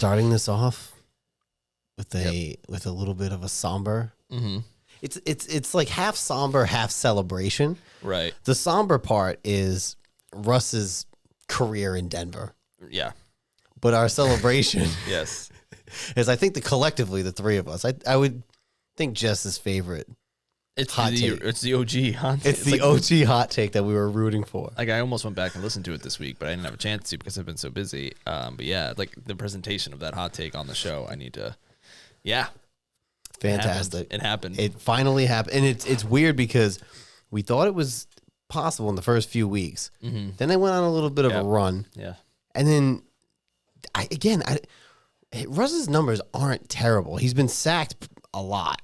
starting this off with a little bit of a somber. Mm-hmm. It's like half somber, half celebration. Right. The somber part is Russ's career in Denver. Yeah. But our celebration Yes. is, I think, collectively, the three of us. I would think Jess's favorite. It's the OG hot take. It's the OG hot take that we were rooting for. Like, I almost went back and listened to it this week, but I didn't have a chance to because I've been so busy. But yeah, like the presentation of that hot take on the show, I need to. Yeah. Fantastic. It happened. It finally happened. And it's weird because we thought it was possible in the first few weeks. Mm-hmm. Then they went on a little bit of a run. Yeah. And then, Russ's numbers aren't terrible. He's been sacked a lot.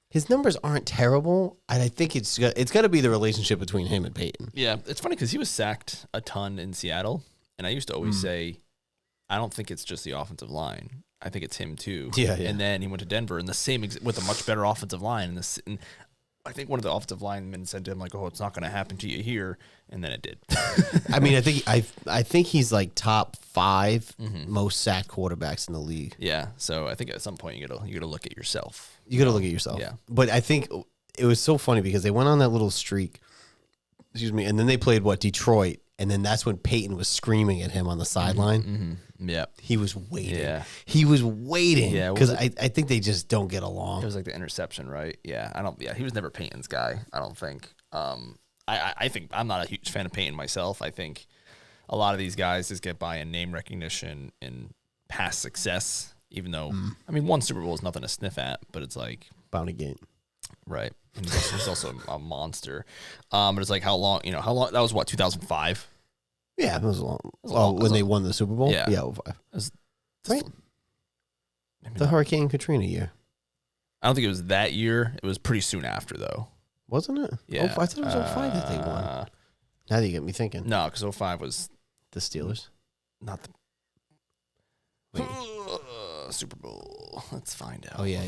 His numbers aren't terrible. And I think it's got to be the relationship between him and Peyton. Yeah. It's funny because he was sacked a ton in Seattle. And I used to always say, I don't think it's just the offensive line. I think it's him too. Yeah. And then he went to Denver and with a much better offensive line. And I think one of the offensive linemen said to him, like, "Oh, it's not going to happen to you here," and then it did. I mean, I think he's like top 5 most sacked quarterbacks in the league. Yeah. So I think at some point you gotta look at yourself. You got to look at yourself. Yeah. But I think it was so funny because they went on that little streak. Excuse me, and then they played Detroit, and then that's when Peyton was screaming at him on the sideline. Mm-hmm. Yeah. He was waiting. Yeah. He was waiting. Yeah. Because I think they just don't get along. It was like the interception, right? Yeah. He was never Peyton's guy. I don't think. I think I'm not a huge fan of Peyton myself. I think a lot of these guys just get by in name recognition and past success. Even though, I mean, one Super Bowl is nothing to sniff at, but it's like Bound to get. Right. And he's also a monster. But it's like how long? That was what, 2005. Yeah, it was long. When they won the Super Bowl? Yeah. 05. Right. The Hurricane Katrina year. I don't think it was that year. It was pretty soon after, though. Wasn't it? Yeah. I thought it was 05 that they won. Now that you get me thinking. No, because 05 was the Steelers. Not the Super Bowl. Let's find out. Oh, yeah.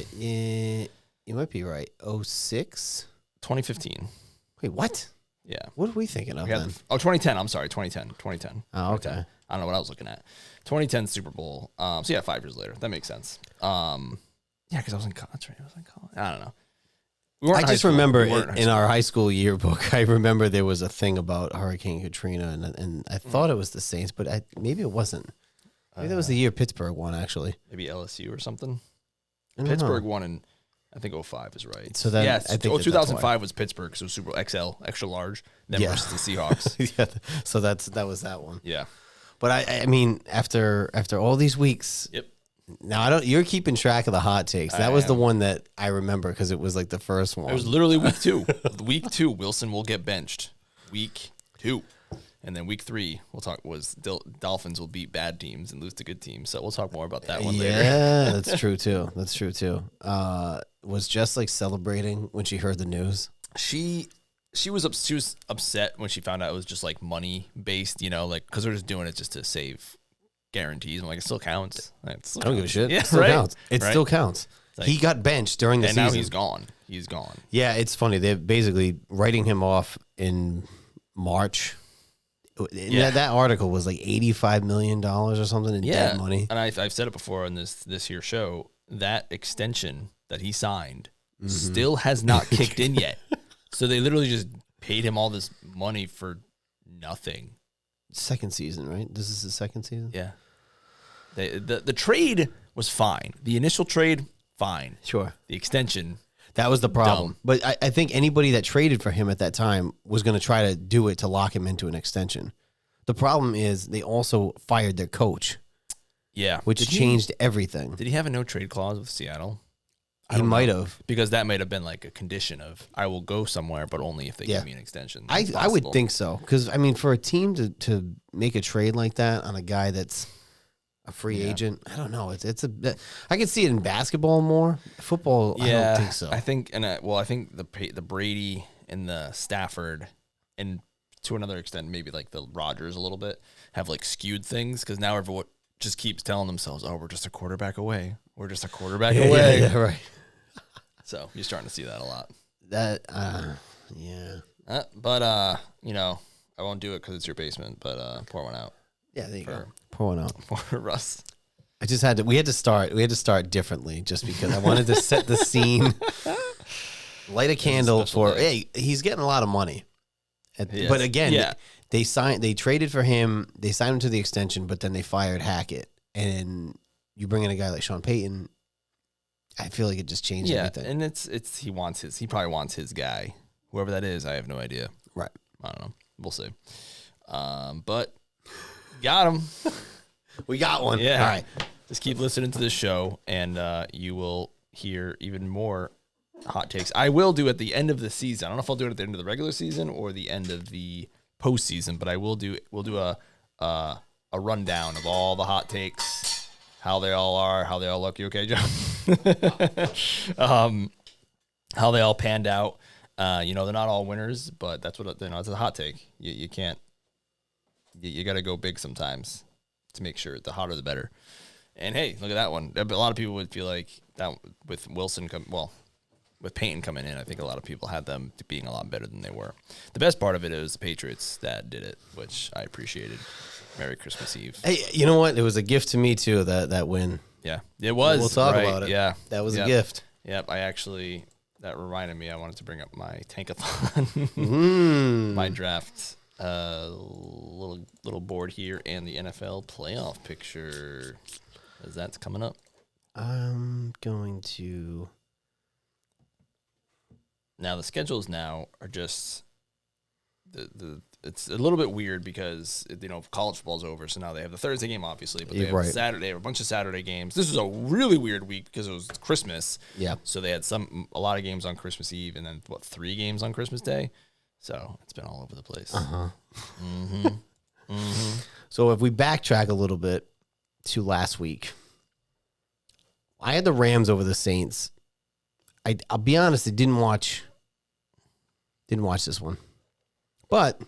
You might be right. 06? 2015. Wait, what? Yeah. What are we thinking of then? 2010. I'm sorry, 2010. Oh, okay. I don't know what I was looking at. 2010 Super Bowl. So yeah, 5 years later. That makes sense. Yeah, because I was in college. I don't know. I just remember in our high school yearbook, I remember there was a thing about Hurricane Katrina, and I thought it was the Saints, but maybe it wasn't. Maybe that was the year Pittsburgh won, actually. Maybe LSU or something. Pittsburgh won in, I think 05 is right. So then, yeah, I think 2005 was Pittsburgh, so Super Bowl XL, extra large, then versus the Seahawks. Yeah, so that was that one. Yeah. But I mean, after all these weeks, yep. Now you're keeping track of the hot takes. That was the one that I remember because it was like the first one. It was literally week 2. Week 2, Wilson will get benched. Week 2. And then week 3, we'll talk Dolphins will beat bad teams and lose to good teams. So we'll talk more about that one later. Yeah, that's true too. Was Jess like celebrating when she heard the news? She was upset when she found out it was just like money based, like because they're just doing it just to save guarantees. I'm like, it still counts. I don't give a shit. Yeah, it still counts. It still counts. Like, he got benched during the season. And now he's gone. He's gone. Yeah, it's funny. They're basically writing him off in March. Yeah. That article was like $85 million or something in dead money. And I've said it before on this here show. That extension that he signed still has not kicked in yet. So they literally just paid him all this money for nothing. Second season, right? This is the second season? Yeah. The trade was fine. The initial trade, fine. Sure. The extension, that was the problem. dumb. But I think anybody that traded for him at that time was going to try to do it to lock him into an extension. The problem is they also fired their coach. Yeah. Which changed everything. Did he have a no-trade clause with Seattle? He might have. Because that might have been like a condition of, I will go somewhere, but only if they give me an extension. I would think so. Because, I mean, for a team to make a trade like that on a guy that's a free agent, I don't know. I can see it in basketball more. Football, I don't think so. I think, I think the Brady and the Stafford, and to another extent, maybe like the Rodgers a little bit, have like skewed things because now everyone just keeps telling themselves, oh, we're just a quarterback away. We're just a quarterback away. Yeah, right. So you're starting to see that a lot. But I won't do it because it's your basement, but pour one out. Yeah, there you go. Pour one out. For Russ. We had to start differently just because I wanted to set the scene. Light a candle for, hey, he's getting a lot of money. But again, they traded for him. They signed him to the extension, but then they fired Hackett. And you bring in a guy like Sean Payton, I feel like it just changed everything. And he probably wants his guy. Whoever that is, I have no idea. Right. I don't know. We'll see. But got him. We got one. Yeah. All right. Just keep listening to this show, and you will hear even more hot takes. I will do at the end of the season. I don't know if I'll do it at the end of the regular season or the end of the postseason, but we'll do a rundown of all the hot takes, how they all are, how they all look. You okay, John? How they all panned out. They're not all winners, but that's what it's a hot take. You can't. You got to go big sometimes to make sure the hotter the better. And hey, look at that one. A lot of people would feel like that with with Payton coming in, I think a lot of people had them being a lot better than they were. The best part of it is the Patriots that did it, which I appreciated. Merry Christmas Eve. Hey, you know what? It was a gift to me too, that win. Yeah, it was. We'll talk about it. Yeah. That was a gift. Yep, that reminded me I wanted to bring up my tankathon. My draft little board here and the NFL playoff picture. As that's coming up. I'm going to. Now the schedules now are just it's a little bit weird because college football's over, so now they have the Thursday game obviously, but they have Saturday. They have a bunch of Saturday games. This was a really weird week because it was Christmas. Yeah. So they had a lot of games on Christmas Eve and then 3 games on Christmas Day. So it's been all over the place. So if we backtrack a little bit to last week, I had the Rams over the Saints. I'll be honest, I didn't watch this one, but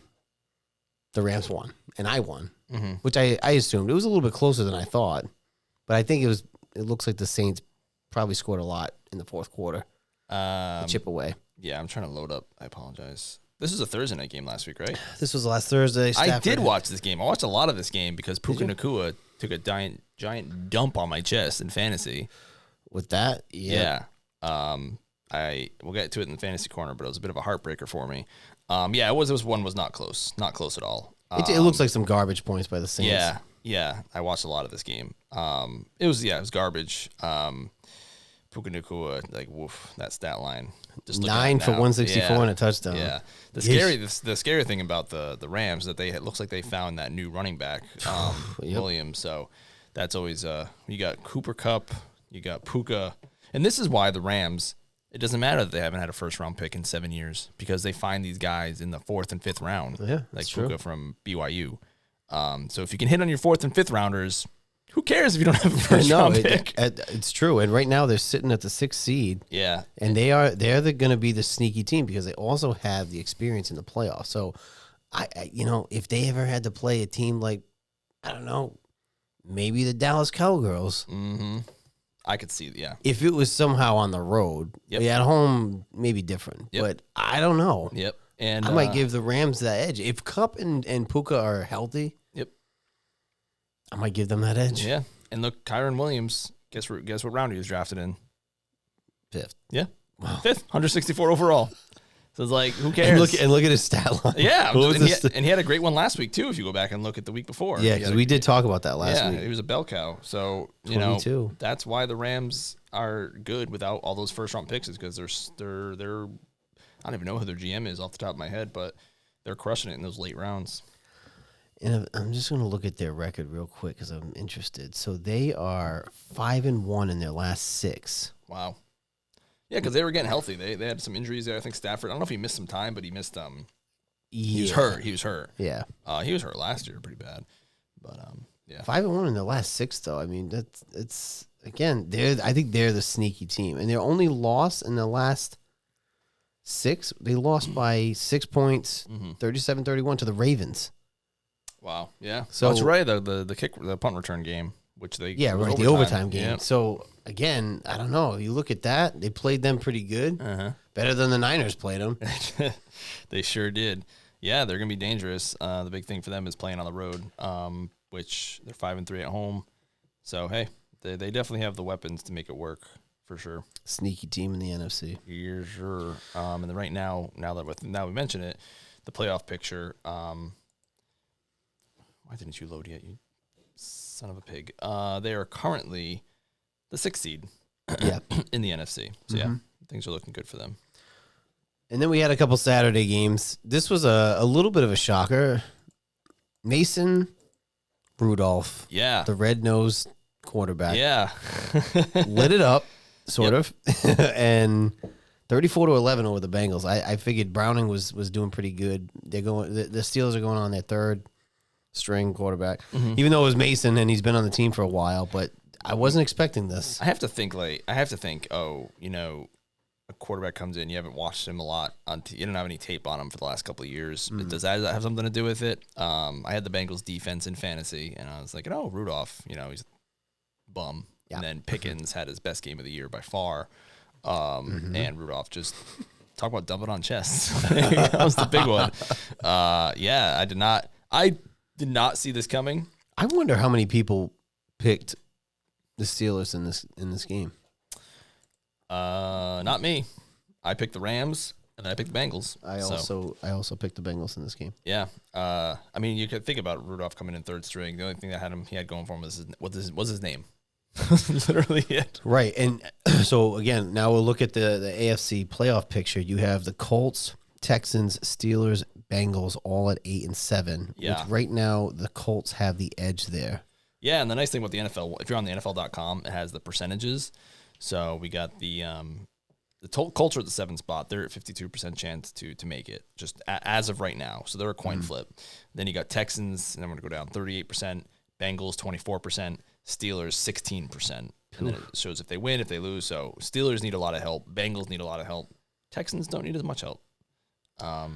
the Rams won and I won, which I assumed it was a little bit closer than I thought, but I think it looks like the Saints probably scored a lot in the fourth quarter. Chip away. Yeah, I'm trying to load up. I apologize. This was a Thursday night game last week, right? This was last Thursday. I did watch this game. I watched a lot of this game because Puka Nacua took a giant dump on my chest in fantasy. With that, yeah. We'll get to it in the fantasy corner, but it was a bit of a heartbreaker for me. It was. This one was not close at all. It looks like some garbage points by the Saints. Yeah. I watched a lot of this game. It was garbage. Puka Nacua, woof, that stat line. Just 9 for 164 and a touchdown. Yeah. The scary thing about the Rams is that it looks like they found that new running back, Williams. So that's always you got Cooper Kupp, you got Puka, and this is why the Rams. It doesn't matter that they haven't had a first-round pick in 7 years because they find these guys in the 4th and 5th round, like Puka from BYU. So if you can hit on your 4th and 5th rounders, who cares if you don't have a first-round pick? It's true, and right now they're sitting at the 6th seed. Yeah, and they're going to be the sneaky team because they also have the experience in the playoffs. So, if they ever had to play a team like, I don't know, maybe the Dallas Cowgirls. Mm-hmm. I could see, yeah. If it was somehow on the road, at home, maybe different. Yep. But I don't know. Yep. And I might give the Rams that edge. If Kupp and Puka are healthy, I might give them that edge. Yeah. And look, Kyron Williams, guess what round he was drafted in? 5th. Yeah. Wow. 5th, 164 overall. So it's like, who cares? And look at his stat line. Yeah. And he had a great one last week, too, if you go back and look at the week before. Yeah, because we did talk about that last week. Yeah, he was a bell cow. So, 22. That's why the Rams are good without all those first-round picks is because they're I don't even know who their GM is off the top of my head, but they're crushing it in those late rounds. And I'm just going to look at their record real quick because I'm interested. So they are 5-1 in their last 6. Wow. Yeah, because they were getting healthy. They had some injuries there. I think Stafford. I don't know if he missed some time, but he missed. He was hurt. Yeah. He was hurt last year, pretty bad. But 5-1 in their last 6, though. I mean, it's again. I think they're the sneaky team, and their only loss in the last 6. They lost by 6 points, 37-31 to the Ravens. Wow. Yeah. So that's right. The punt return game, which they the overtime game. Yep. So again, I don't know. You look at that; they played them pretty good, better than the Niners played them. They sure did. Yeah, they're gonna be dangerous. The big thing for them is playing on the road, which they're 5-3 at home. So hey, They definitely have the weapons to make it work for sure. Sneaky team in the NFC. Yeah, sure. And then right now we mention it, the playoff picture. Why didn't you load yet, you son of a pig? They are currently the 6th seed in the NFC. So, yeah, things are looking good for them. And then we had a couple Saturday games. This was a little bit of a shocker. Mason Rudolph, the red-nosed quarterback, lit it up, sort of, and 34-11 over the Bengals. I figured Browning was doing pretty good. They're going. The Steelers are going on their third string quarterback, even though it was Mason and he's been on the team for a while. But I wasn't expecting this. I have to think. Oh, a quarterback comes in, you haven't watched him a lot. You don't have any tape on him for the last couple of years. Does that have something to do with it? I had the Bengals defense in fantasy, and I was like, Rudolph, he's a bum. Yeah. And then Pickens had his best game of the year by far. And Rudolph just talk about dumping on chests. That was the big one. I did not see this coming. I wonder how many people picked the Steelers in this game. Not me. I picked the Rams and I picked the Bengals. I also picked the Bengals in this game. Yeah. You could think about Rudolph coming in third string. The only thing that he had going for him was his name. Literally it. Right. And so again, now we'll look at the AFC playoff picture. You have the Colts, Texans, Steelers, Bengals all at 8-7. Yeah. Which right now the Colts have the edge there. Yeah, and the nice thing with the NFL, if you're on the NFL.com, it has the percentages. So we got the Colts are at the 7th spot. They're at 52% chance to make it, just as of right now. So they're a coin flip. Then you got Texans, and I'm going to go down 38%. Bengals 24%. Steelers 16%. And then it shows if they win, if they lose. So Steelers need a lot of help. Bengals need a lot of help. Texans don't need as much help. It'll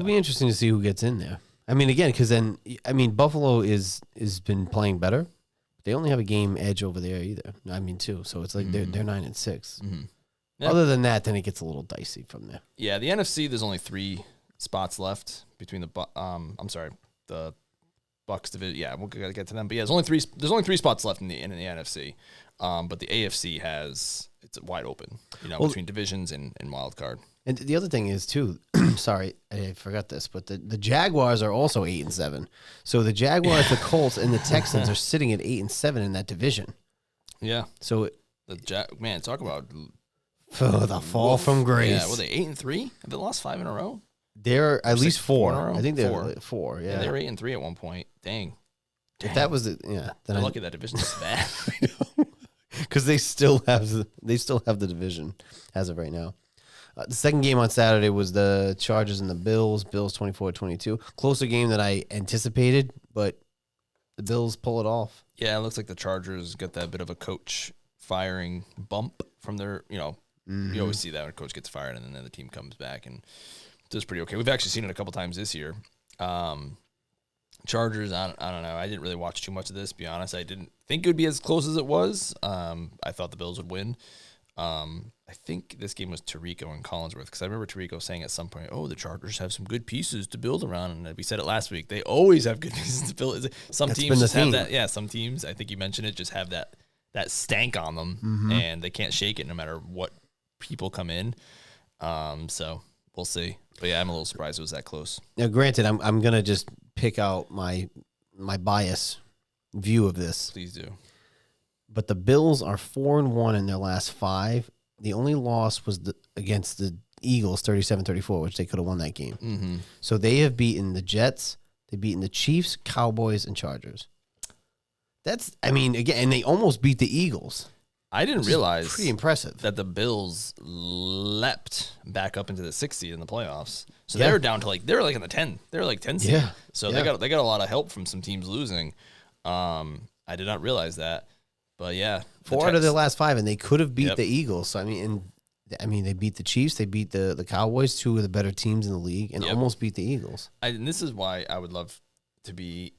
be interesting to see who gets in there. Because Buffalo is been playing better. They only have a game edge over there either. Too. So it's like they're 9-6. Yep. Other than that, then it gets a little dicey from there. Yeah, the NFC, there's only 3 spots left between the Bucks division. Yeah, we'll get to them. But yeah, there's only 3 spots left in the NFC. But the AFC it's wide open. Between divisions and wild card. And the other thing is too. Sorry, I forgot this, but the Jaguars are also 8-7. So the Jaguars, the Colts, and the Texans are sitting at 8-7 in that division. Yeah. So talk about the fall from grace. Yeah. Were they 8-3? Have they lost 5 in a row? They're at least 4. I think they're 4. Yeah. They were 8-3 at one point. Dang. If that was then they're lucky that division is bad. Because they still have the division as of right now. The second game on Saturday was the Chargers and the Bills. Bills 24-22. Closer game than I anticipated, but the Bills pull it off. Yeah, it looks like the Chargers got that bit of a coach firing bump from their, you always see that when a coach gets fired and then the team comes back and does pretty okay. We've actually seen it a couple times this year. Chargers, I don't know. I didn't really watch too much of this, to be honest. I didn't think it would be as close as it was. I thought the Bills would win. I think this game was Tirico and Collinsworth, because I remember Tirico saying at some point, the Chargers have some good pieces to build around. And we said it last week. They always have good pieces to build. Some teams just have that. Yeah, some teams, I think you mentioned it, just have that stank on them, and they can't shake it no matter what people come in. So we'll see. But yeah, I'm a little surprised it was that close. Now, granted, I'm going to just pick out my bias view of this. Please do. But the Bills are 4-1 in their last 5. The only loss was against the Eagles, 37-34, which they could have won that game. Mm-hmm. So they have beaten the Jets, they've beaten the Chiefs, Cowboys, and Chargers. Again, and they almost beat the Eagles. I didn't realize pretty impressive that the Bills leapt back up into the 6th seed in the playoffs. So they were down to they were in the 10. They were 10 seed. Yeah. So they got a lot of help from some teams losing. I did not realize that. But yeah, 4 out of their last 5, and they could have beat the Eagles. So they beat the Chiefs, they beat the Cowboys, 2 of the better teams in the league, and almost beat the Eagles. And this is why I would love to be.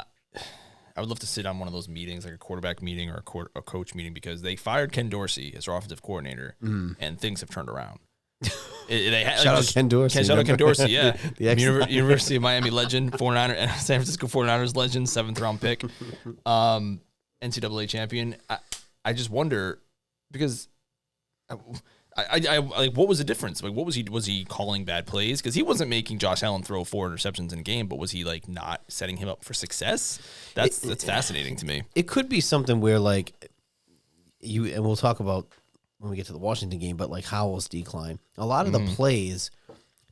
I would love to sit on one of those meetings, like a quarterback meeting or a coach meeting, because they fired Ken Dorsey as their offensive coordinator, and things have turned around. Shout out Ken Dorsey. Shout out Ken Dorsey, yeah. The University of Miami legend, San Francisco 49ers legend, 7th round pick. NCAA champion. I just wonder because I like, what was the difference? Like, what was he calling bad plays? Because he wasn't making Josh Allen throw 4 interceptions in a game, but was he like not setting him up for success? That's fascinating to me. It could be something where like and we'll talk about when we get to the Washington game, but like Howell's decline. A lot of the plays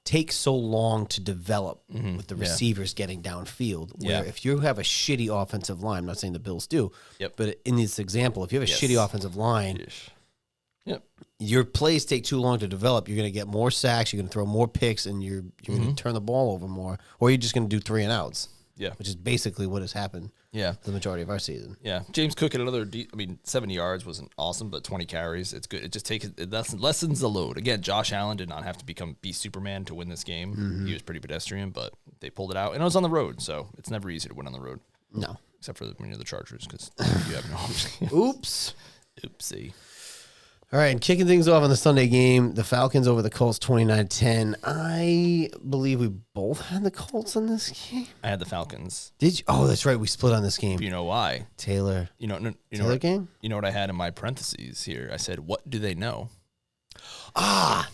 take so long to develop with the receivers getting downfield. Where if you have a shitty offensive line, I'm not saying the Bills do, but in this example, if you have a shitty offensive line, your plays take too long to develop. You're going to get more sacks. You're going to throw more picks, and you're going to turn the ball over more, or you're just going to do 3 and outs. Yeah, which is basically what has happened. Yeah, the majority of our season. Yeah, James Cook at another. 70 yards wasn't awesome, but 20 carries, it's good. It just lessens the load. Again, Josh Allen did not have to be Superman to win this game. He was pretty pedestrian, but they pulled it out, and it was on the road, so it's never easy to win on the road. No, except for when you're the Chargers, because you have no. Oopsie. All right, and kicking things off on the Sunday game, the Falcons over the Colts 29-10. I believe we both had the Colts in this game. I had the Falcons. Did you? Oh, that's right. We split on this game. You know why? Taylor. Taylor game? You know what I had in my parentheses here? I said, what do they know?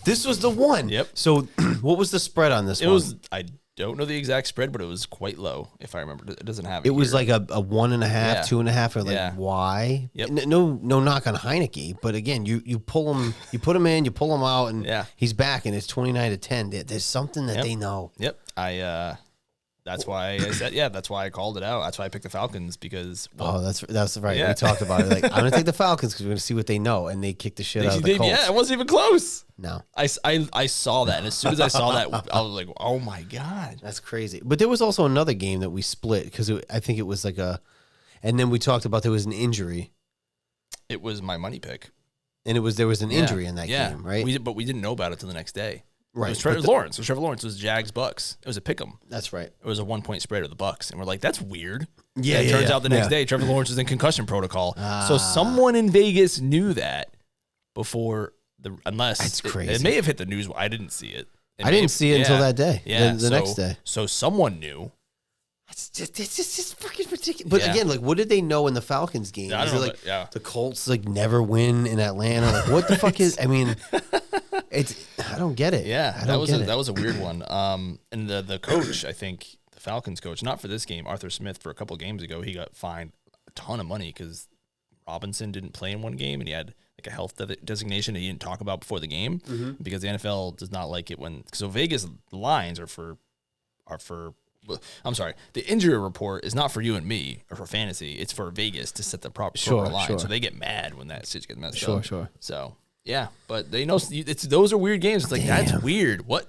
This was the one. Yep. So what was the spread on this one? I don't know the exact spread, but it was quite low, if I remember. It doesn't have it. It was like a 1.5, 2.5, or like why? Yep. No knock on Heineke, but again, you pull him, you put him in, you pull him out, and he's back, and it's 29-10. There's something that they know. Yep. That's why I said, that's why I called it out. That's why I picked the Falcons because. That's right. Yeah. We talked about it. Like, I'm going to take the Falcons because we're going to see what they know. And they kicked the shit out of the Colts. Yeah, it wasn't even close. No. I saw that. And as soon as I saw that, I was like, oh my God. That's crazy. But there was also another game that we split because I think it was like and then we talked about there was an injury. It was my money pick. And there was an injury in that game, right? But we didn't know about it until the next day. Right. It was Trevor Lawrence. Trevor Lawrence was Jags Bucks. It was a pick'em. That's right. It was a 1-point spread of the Bucks, and we're like, that's weird. Yeah. And it turns out the next day, Trevor Lawrence was in concussion protocol. So someone in Vegas knew that before unless that's crazy. It may have hit the news. I didn't see it. I didn't see it until that day. Yeah. The next day. So someone knew. It's just fucking ridiculous. But again, like, what did they know in the Falcons game? I don't know. The Colts like never win in Atlanta. Like, what the fuck is? I mean, I don't get it. Yeah, that was a weird one. And the coach, I think the Falcons coach, not for this game, Arthur Smith, for a couple games ago, he got fined a ton of money because Robinson didn't play in one game and he had like a health designation that he didn't talk about before the game because the NFL does not like it when. So Vegas lines are for. I'm sorry. The injury report is not for you and me or for fantasy. It's for Vegas to set the proper line. Sure. So they get mad when that shit gets messed up. Sure. So yeah, but they know those are weird games. It's like that's weird. What?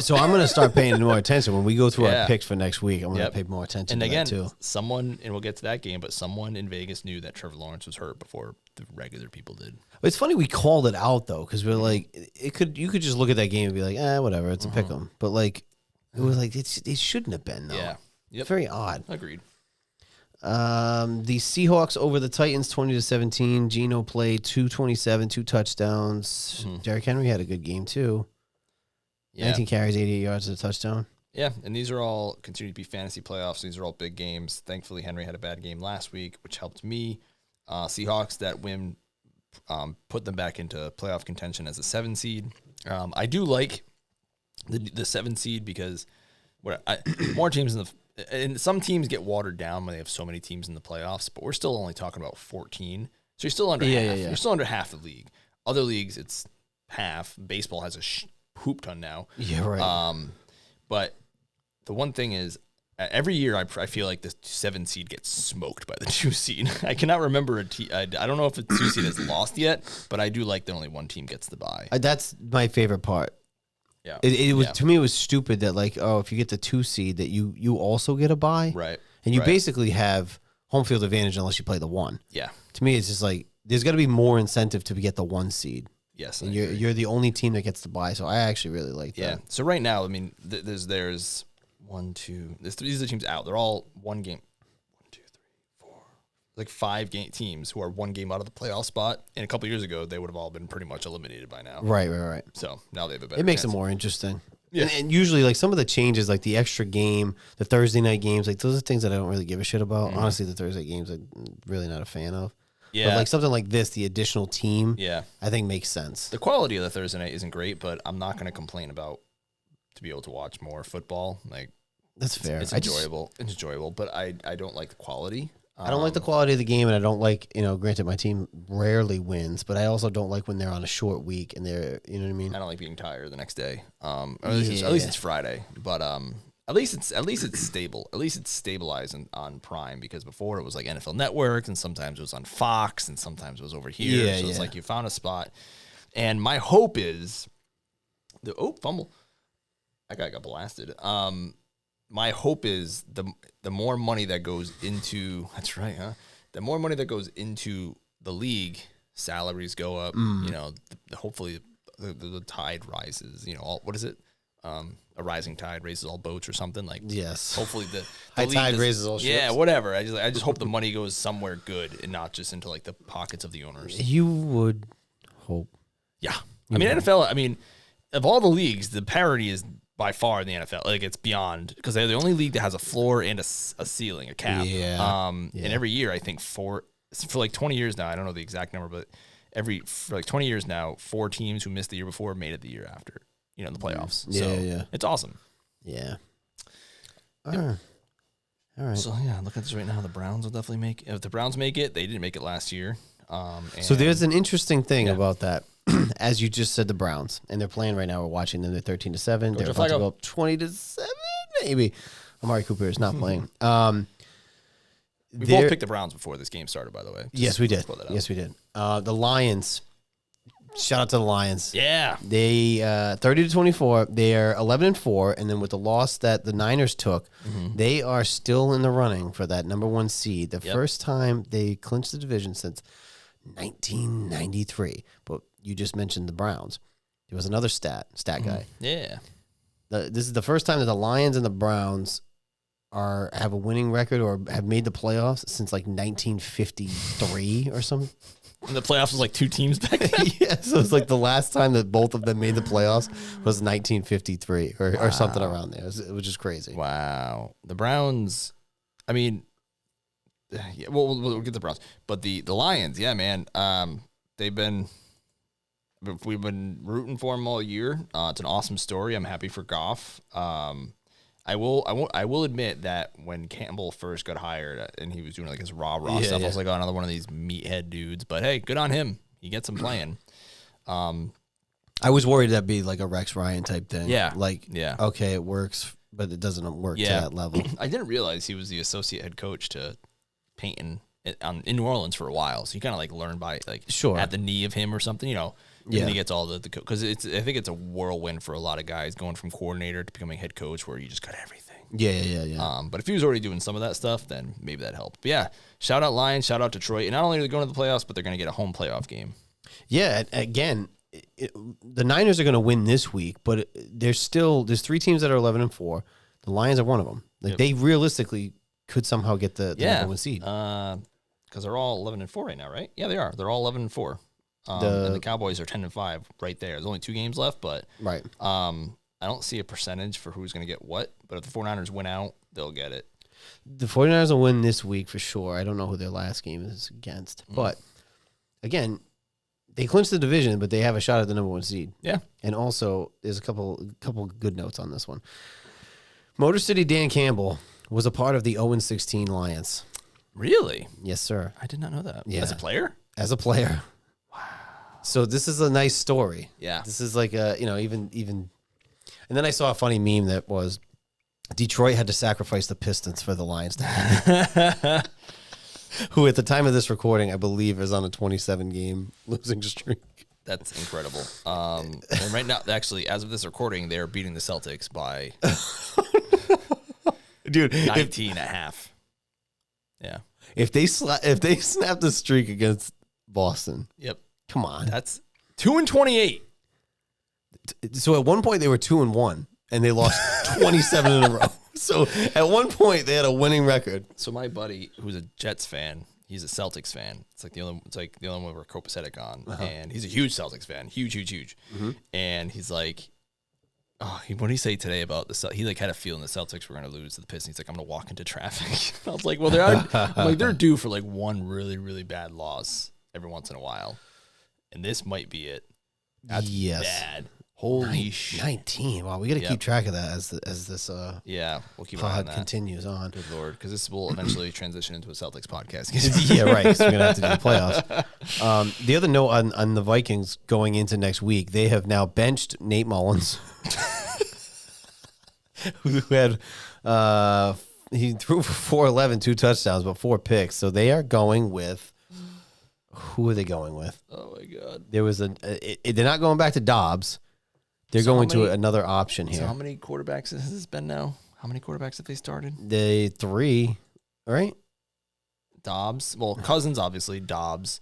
So I'm going to start paying more attention when we go through our picks for next week. I'm going to pay more attention to that too. Someone, and we'll get to that game, but someone in Vegas knew that Trevor Lawrence was hurt before the regular people did. It's funny we called it out though because we're like, you could just look at that game and be like, whatever, it's a pick 'em. But like. It was like it shouldn't have been though. Yeah, yep. Very odd. Agreed. The Seahawks over the Titans 20-17. Geno played 227, 2 touchdowns. Derrick Henry had a good game too. 19 carries, 88 yards, and a touchdown. Yeah, and these are all continue to be fantasy playoffs. These are all big games. Thankfully, Henry had a bad game last week, which helped me. Seahawks, that win put them back into playoff contention as a 7 seed. I do like the 7 seed because more teams and some teams get watered down when they have so many teams in the playoffs, but we're still only talking about 14. So you're still under half. You're still under half the league. Other leagues, it's half. Baseball has a hoop ton now. Yeah, right. But the one thing is, every year I feel like the 7 seed gets smoked by the 2 seed. I cannot remember I don't know if a 2 seed has lost yet, but I do like that only one team gets the bye. That's my favorite part. Yeah, it was to me. It was stupid that like, if you get the 2 seed, that you also get a bye, right? And you basically have home field advantage unless you play the 1. Yeah. To me, it's just like there's got to be more incentive to get the 1 seed. Yes, and you're the onny team that gets the bye. So I actually really like that. Yeah. So right now, I mean, there's 1, 2. These are the teams out. They're all 1 game. 1, 2, 3, 4. Like 5 teams who are 1 game out of the playoff spot. And a couple years ago, they would have all been pretty much eliminated by now. Right. So now they have a better. It makes chance. it more interesting. Yeah. And usually, like, some of the changes, like the extra game, the Thursday night games, like, those are things that I don't really give a shit about. Honestly, the Thursday games I'm really not a fan of. Yeah. But, like, something like this, the additional team, Yeah. I think makes sense. The quality of the Thursday night isn't great, but I'm not going to complain about to be able to watch more football. Like, That's fair. It's enjoyable. It's enjoyable, but I don't like the quality. I don't like the quality of the game, and I don't like, granted, my team rarely wins, but I also don't like when they're on a short week and they're, you know what I mean? I don't like being tired the next day. Or at least it's Friday, but at least it's stable. At least it's stabilized on Prime, because before it was like NFL Network, and sometimes it was on Fox, and sometimes it was over here. Yeah, so it's like you found a spot. And my hope is fumble. That guy got blasted. My hope is the more money that goes into, that's right, huh? The more money that goes into the league, salaries go up. Hopefully the tide rises. What is it? A rising tide raises all boats or something like. Yes. Hopefully the high tide raises all ships. Yeah, whatever. I just hope the money goes somewhere good and not just into like the pockets of the owners. You would hope. Yeah, NFL. I mean, of all the leagues, the parity is by far in the NFL. Like, it's beyond, because they're the only league that has a floor and a ceiling, a cap. Yeah. And every year, I think for like 20 years now, I don't know the exact number, but for like 20 years now, 4 teams who missed the year before made it the year after, in the playoffs. So it's awesome. Yeah. All right. So yeah, look at this right now. The Browns will definitely make it. If the Browns make it, they didn't make it last year. So there's an interesting thing about that. As you just said, the Browns, and they're playing right now. We're watching them. They're 13-7. They're about to go up 20-7, maybe. Amari Cooper is not playing. We both picked the Browns before this game started, by the way. Yes, we did. Yes, we did. The Lions. Shout out to the Lions. Yeah. They 30-24. They are 11-4, and then with the loss that the Niners took, they are still in the running for that number 1 seed. The first time they clinched the division since 1993. But you just mentioned the Browns. There was another stat guy. Yeah. This is the first time that the Lions and the Browns have a winning record or have made the playoffs since like 1953 or something. And the playoffs was like 2 teams back then? Yeah, so it's like the last time that both of them made the playoffs was 1953 or something around there, which is crazy. Wow. The Browns, I mean, yeah, we'll get the Browns. But the Lions, yeah, man, we've been rooting for them all year. It's an awesome story. I'm happy for Goff. I will admit that when Campbell first got hired and he was doing like his rah stuff, I was like, oh, another one of these meathead dudes. But hey, good on him. He gets him playing. I was worried that'd be like a Rex Ryan type thing. Yeah. Okay, it works, but it doesn't work to that level. I didn't realize he was the associate head coach to Peyton in New Orleans for a while. So you kind of like learn by like at the knee of him or something, And he gets all the because I think it's a whirlwind for a lot of guys going from coordinator to becoming head coach where you just got everything. Yeah. But if he was already doing some of that stuff, then maybe that helped. But yeah, shout out Lions, shout out Detroit. And not only are they going to the playoffs, but they're going to get a home playoff game. Yeah, again, the Niners are going to win this week, but there's 3 teams that are 11-4. The Lions are one of them. Like they realistically could somehow get the number 1 seed. Because they're all 11-4 right now, right? Yeah, they are. They're all 11-4. And the Cowboys are 10-5 right there. There's only 2 games left, but I don't see a percentage for who's going to get what. But if the 49ers win out, they'll get it. The 49ers will win this week for sure. I don't know who their last game is against. But, again, they clinched the division, but they have a shot at the number 1 seed. Yeah. And also, there's a couple good notes on this one. Motor City Dan Campbell was a part of the 0-16 Lions. Really? Yes, sir. I did not know that. Yeah. As a player? As a player. Wow. So this is a nice story. Yeah. This is like even. And then I saw a funny meme that was Detroit had to sacrifice the Pistons for the Lions to who at the time of this recording, I believe, is on a 27-game losing streak. That's incredible. And right now, actually, as of this recording, they're beating the Celtics by 19.5. Yeah. If they snap the streak against Boston. Yep. Come on. That's 2-28. So at one point they were 2-1 and they lost 27 in a row. So at one point they had a winning record. So my buddy, who's a Jets fan, he's a Celtics fan. It's like the only one we're copacetic on, and he's a huge Celtics fan, huge. Mm-hmm. And he's like, what did he say today about the He like had a feeling the Celtics were going to lose to the Pistons. He's like, I'm going to walk into traffic. I was like, well, they're due for like one really, really bad loss every once in a while. And this might be it. That's bad. Holy shit. 19. Wow, we got to keep track of that as this we'll keep pod on that. Continues on. Good Lord, because this will eventually transition into a Celtics podcast. Yeah, right. So we're gonna have to do the playoffs. The other note on the Vikings going into next week, they have now benched Nate Mullins, who had he threw for 411, 2 touchdowns, but 4 picks. So they are going with who are they going with? Oh my God! There was they're not going back to Dobbs. They're going to another option here. So how many quarterbacks has this been now? How many quarterbacks have they started? 3, right? Dobbs. Well, Cousins, obviously. Dobbs,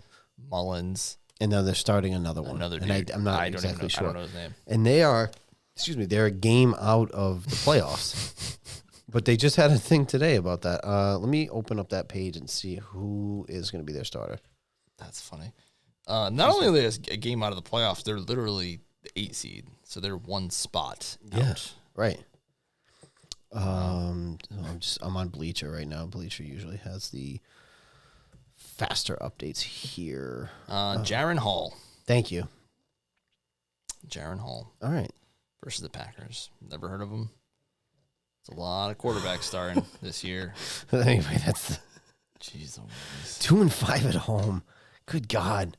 Mullins. And now they're starting another one. Another dude. I'm not exactly sure. I don't know his name. And they're a game out of the playoffs. But they just had a thing today about that. Let me open up that page and see who is going to be their starter. That's funny. Not only are they a game out of the playoffs, they're literally the 8 seed. So they're one spot out. Yeah, right. I'm on Bleacher right now. Bleacher usually has the faster updates here. Jaron Hall. Thank you. Jaron Hall. All right. Versus the Packers. Never heard of them. It's a lot of quarterbacks starting this year. Anyway, that's jeez, 2-5 at home. Good God.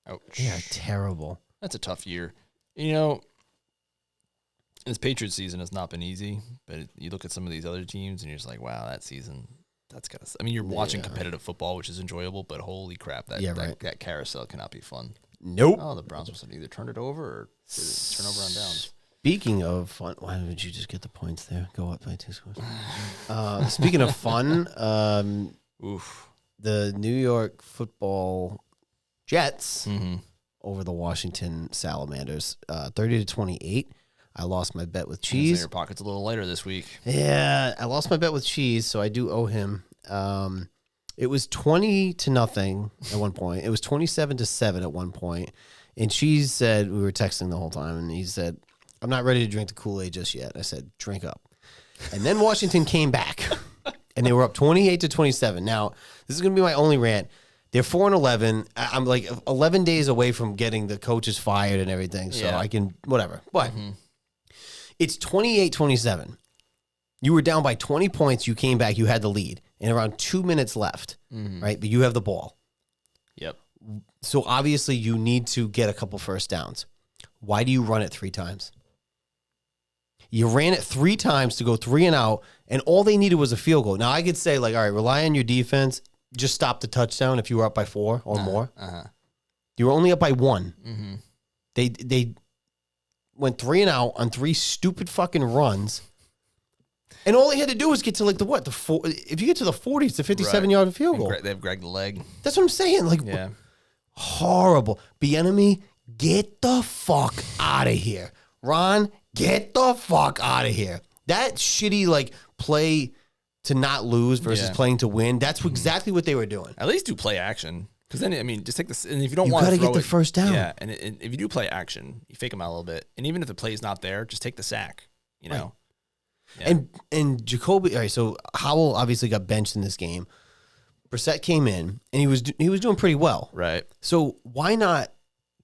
Ouch. They are terrible. That's a tough year. You know, this Patriots season has not been easy, but you look at some of these other teams and you're just like, wow, that season, that's got to. I mean, you're watching competitive football, which is enjoyable, but holy crap, that carousel cannot be fun. Nope. Oh, the Browns must have either turned it over or did it turn over on downs. Speaking of fun, why did you just get the points there? Go up by 2 scores. Speaking of fun, the New York football Jets over the Washington Salamanders, 30-28. I lost my bet with Cheese. Your pocket's a little lighter this week. Yeah, I lost my bet with Cheese, so I do owe him. It was 20-0 at one point. It was 27-7 at one point. And Cheese said, we were texting the whole time, and he said, I'm not ready to drink the Kool-Aid just yet. I said, drink up. And then Washington came back, and they were up 28-27. Now, this is going to be my only rant. They're 4-11. I'm like 11 days away from getting the coaches fired and everything, so I can, whatever. But it's 28-27. You were down by 20 points. You came back. You had the lead. And around 2 minutes left, right? But you have the ball. Yep. So obviously you need to get a couple first downs. Why do you run it 3 times? You ran it 3 times to go 3 and out, and all they needed was a field goal. Now, I could say, like, all right, rely on your defense. Just stop the touchdown if you were up by 4 or more. You were only up by 1. They went 3 and out on 3 stupid fucking runs. And all they had to do was get to, like, the 4. If you get to the 40, it's a 57-yard field goal. They have Greg the leg. That's what I'm saying. Like, horrible. Bieniemy, get the fuck out of here. Ron, get the fuck out of here. That shitty, like, play to not lose versus playing to win, that's exactly what they were doing. At least do play action. Because then, I mean, just take this. And if you don't want to get the first down. Yeah, and if you do play action, you fake them out a little bit. And even if the play's not there, just take the sack, you know. Right. Yeah. And Jacoby, all right, so Howell obviously got benched in this game. Brissett came in, and he was doing pretty well. Right. So why not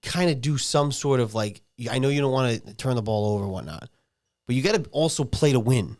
kind of do some sort of, like, I know you don't want to turn the ball over and whatnot, but you got to also play to win.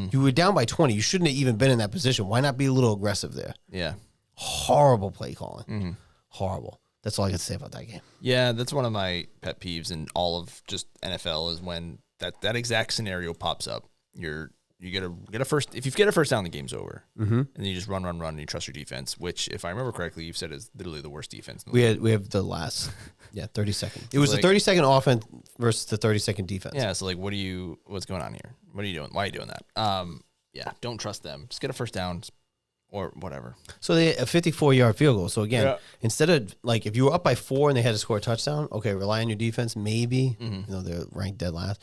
You were down by 20. You shouldn't have even been in that position. Why not be a little aggressive there? Yeah. Horrible play calling. Horrible. That's all I can say about that game. Yeah, that's one of my pet peeves in all of just NFL is when that exact scenario pops up. You get a first. If you get a first down, the game's over. And then you just run, and you trust your defense, which, if I remember correctly, you've said is literally the worst defense in the league. We have the last 30 second. It was the 30-second offense versus the 30-second defense. Yeah, so like, what's going on here? What are you doing? Why are you doing that? Don't trust them. Just get a first down or whatever. So they a 54-yard field goal. So again, instead of, like, if you were up by 4 and they had to score a touchdown, okay, rely on your defense, maybe. You know, they're ranked dead last.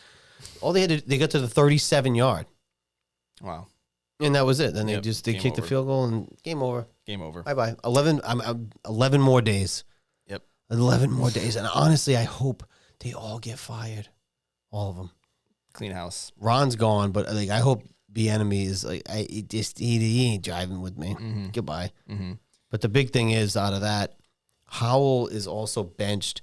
All they got to the 37-yard. Wow. And that was it. Then they kicked the field goal and game over. Game over. Bye-bye. 11 more days. Yep. 11 more days. And honestly, I hope they all get fired. All of them. clean house. Ron's gone, but like I hope Bieniemy is like he ain't driving with me. Mm-hmm. Goodbye. Mm-hmm. But the big thing is out of that, Howell is also benched.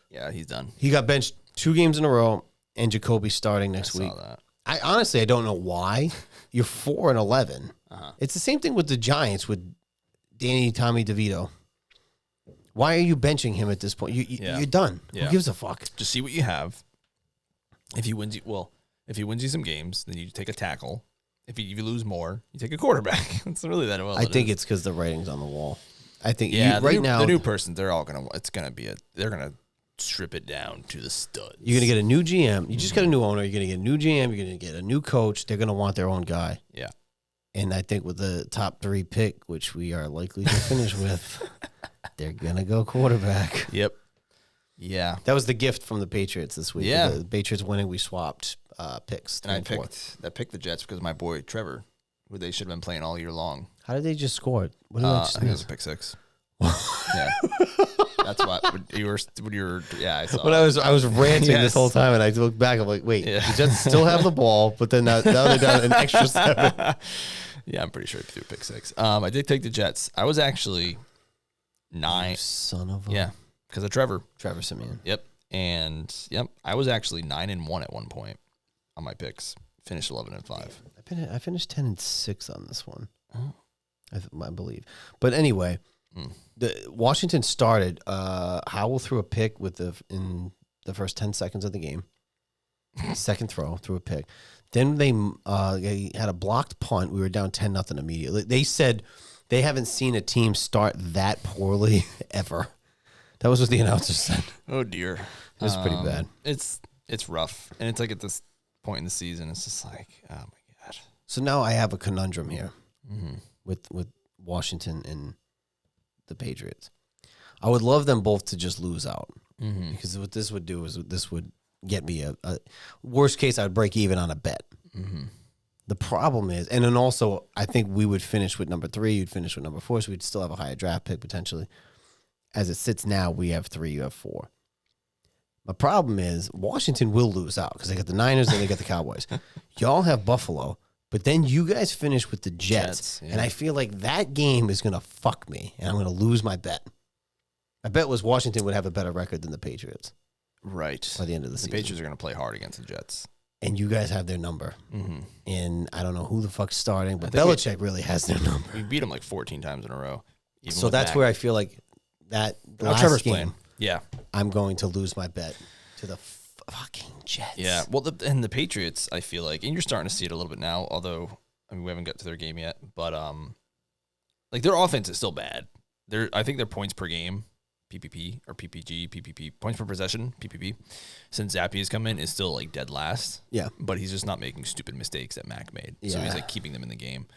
Yeah, he's done. He got benched 2 games in a row, and Jacoby's starting next week. Saw that. I honestly don't know why. You're 4-11. Uh-huh. It's the same thing with the Giants with Tommy DeVito. Why are you benching him at this point? You're done. Yeah. Who gives a fuck? Just see what you have. If he wins you some games, then you take a tackle. If you lose more, you take a quarterback. It's really that well. I think it's because the writing's on the wall. I think now the new person, they're gonna strip it down to the studs. You're gonna get a new GM. You just got a new owner. You're gonna get a new GM. You're gonna get a new coach. They're gonna want their own guy. Yeah. And I think with the top 3 pick, which we are likely to finish with, they're gonna go quarterback. Yep. Yeah. That was the gift from the Patriots this week. Yeah. The Patriots winning, we swapped picks. And I picked the Jets because my boy Trevor, who they should have been playing all year long. How did they just score? What did I think it was a pick 6. Yeah. That's what you were. Yeah, I saw. When I was ranting this whole time, and I looked back, I'm like, wait, the Jets still have the ball, but then now they're down an extra 7. Yeah, I'm pretty sure I threw pick 6. I did take the Jets. I was actually 9. You son of a because of Trevor Simeon. Yep, and I was actually 9-1 at one point on my picks. Finished 11-5. I finished 10-6 on this one. Oh. I believe, but anyway. The Washington started. Howell threw a pick in the first 10 seconds of the game. Second throw, threw a pick. Then they had a blocked punt. We were down 10-0 immediately. They said they haven't seen a team start that poorly ever. That was what the announcer said. Oh dear, it was pretty bad. It's rough, and it's like at this point in the season, it's just like, oh my god. So now I have a conundrum here with Washington and the Patriots. I would love them both to just lose out because what this would do is this would get me a worst case. I'd break even on a bet. The problem is, and then also I think we would finish with number 3. You'd finish with number 4, so we'd still have a higher draft pick potentially. As it sits now, we have 3. You have 4. My problem is Washington will lose out because they got the Niners and they got the Cowboys. Y'all have Buffalo. But then you guys finish with the Jets, and I feel like that game is going to fuck me, and I'm going to lose my bet. My bet was Washington would have a better record than the Patriots. Right. By the end of the season. The Patriots are going to play hard against the Jets. And you guys have their number. And I don't know who the fuck's starting, but Belichick really has their number. We beat them like 14 times in a row. So that's where I feel like that last Trevor's game, playing. Yeah. I'm going to lose my bet to the fucking Jets. Yeah, well, the Patriots, I feel like, and you're starting to see it a little bit now, although, I mean, we haven't got to their game yet, but, like, their offense is still bad. I think their points per game, PPP, or PPP, points per possession, PPP, since Zappe has come in, is still, like, dead last. Yeah. But he's just not making stupid mistakes that Mac made. Yeah. So he's, like, keeping them in the game.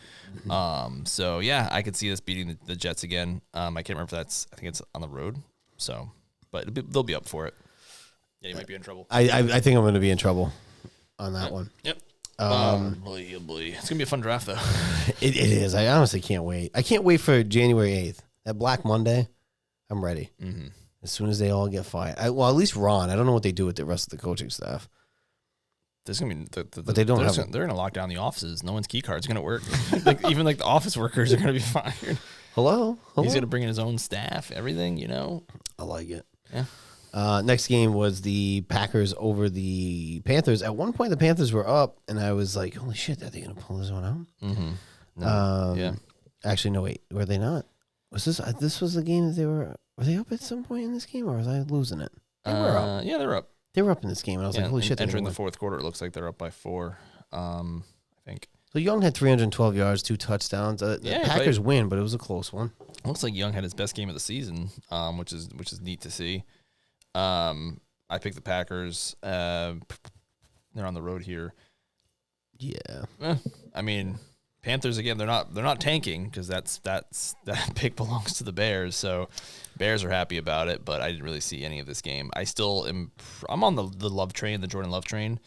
So, yeah, I could see us beating the Jets again. I can't remember if I think it's on the road, so, but they'll be up for it. Yeah, you might be in trouble. I think I'm going to be in trouble on that one. Yep. It's going to be a fun draft, though. It is. I honestly can't wait. I can't wait for January 8th. That Black Monday, I'm ready. As soon as they all get fired. Well, at least Ron. I don't know what they do with the rest of the coaching staff. There's going to be but they don't have. They're going to lock down the offices. No one's key card's going to work. Even the office workers are going to be fired. Hello? He's going to bring in his own staff, everything, I like it. Yeah. Next game was the Packers over the Panthers. At one point, the Panthers were up, and I was like, holy shit, are they going to pull this one out? Yeah. Actually, no, wait. Were they not? Was this was the game that they were they up at some point in this game, or was I losing it? They were up. Yeah, they're up. They were up in this game, and I was like, holy shit. Entering the fourth quarter, it looks like they're up by 4, I think. So Young had 312 yards, 2 touchdowns. The Packers win, but it was a close one. Looks like Young had his best game of the season, which is neat to see. I picked the Packers. They're on the road here. Yeah. I mean, Panthers again. They're not tanking because that pick belongs to the Bears. So Bears are happy about it. But I didn't really see any of this game. I'm on the Love train, the Jordan Love train.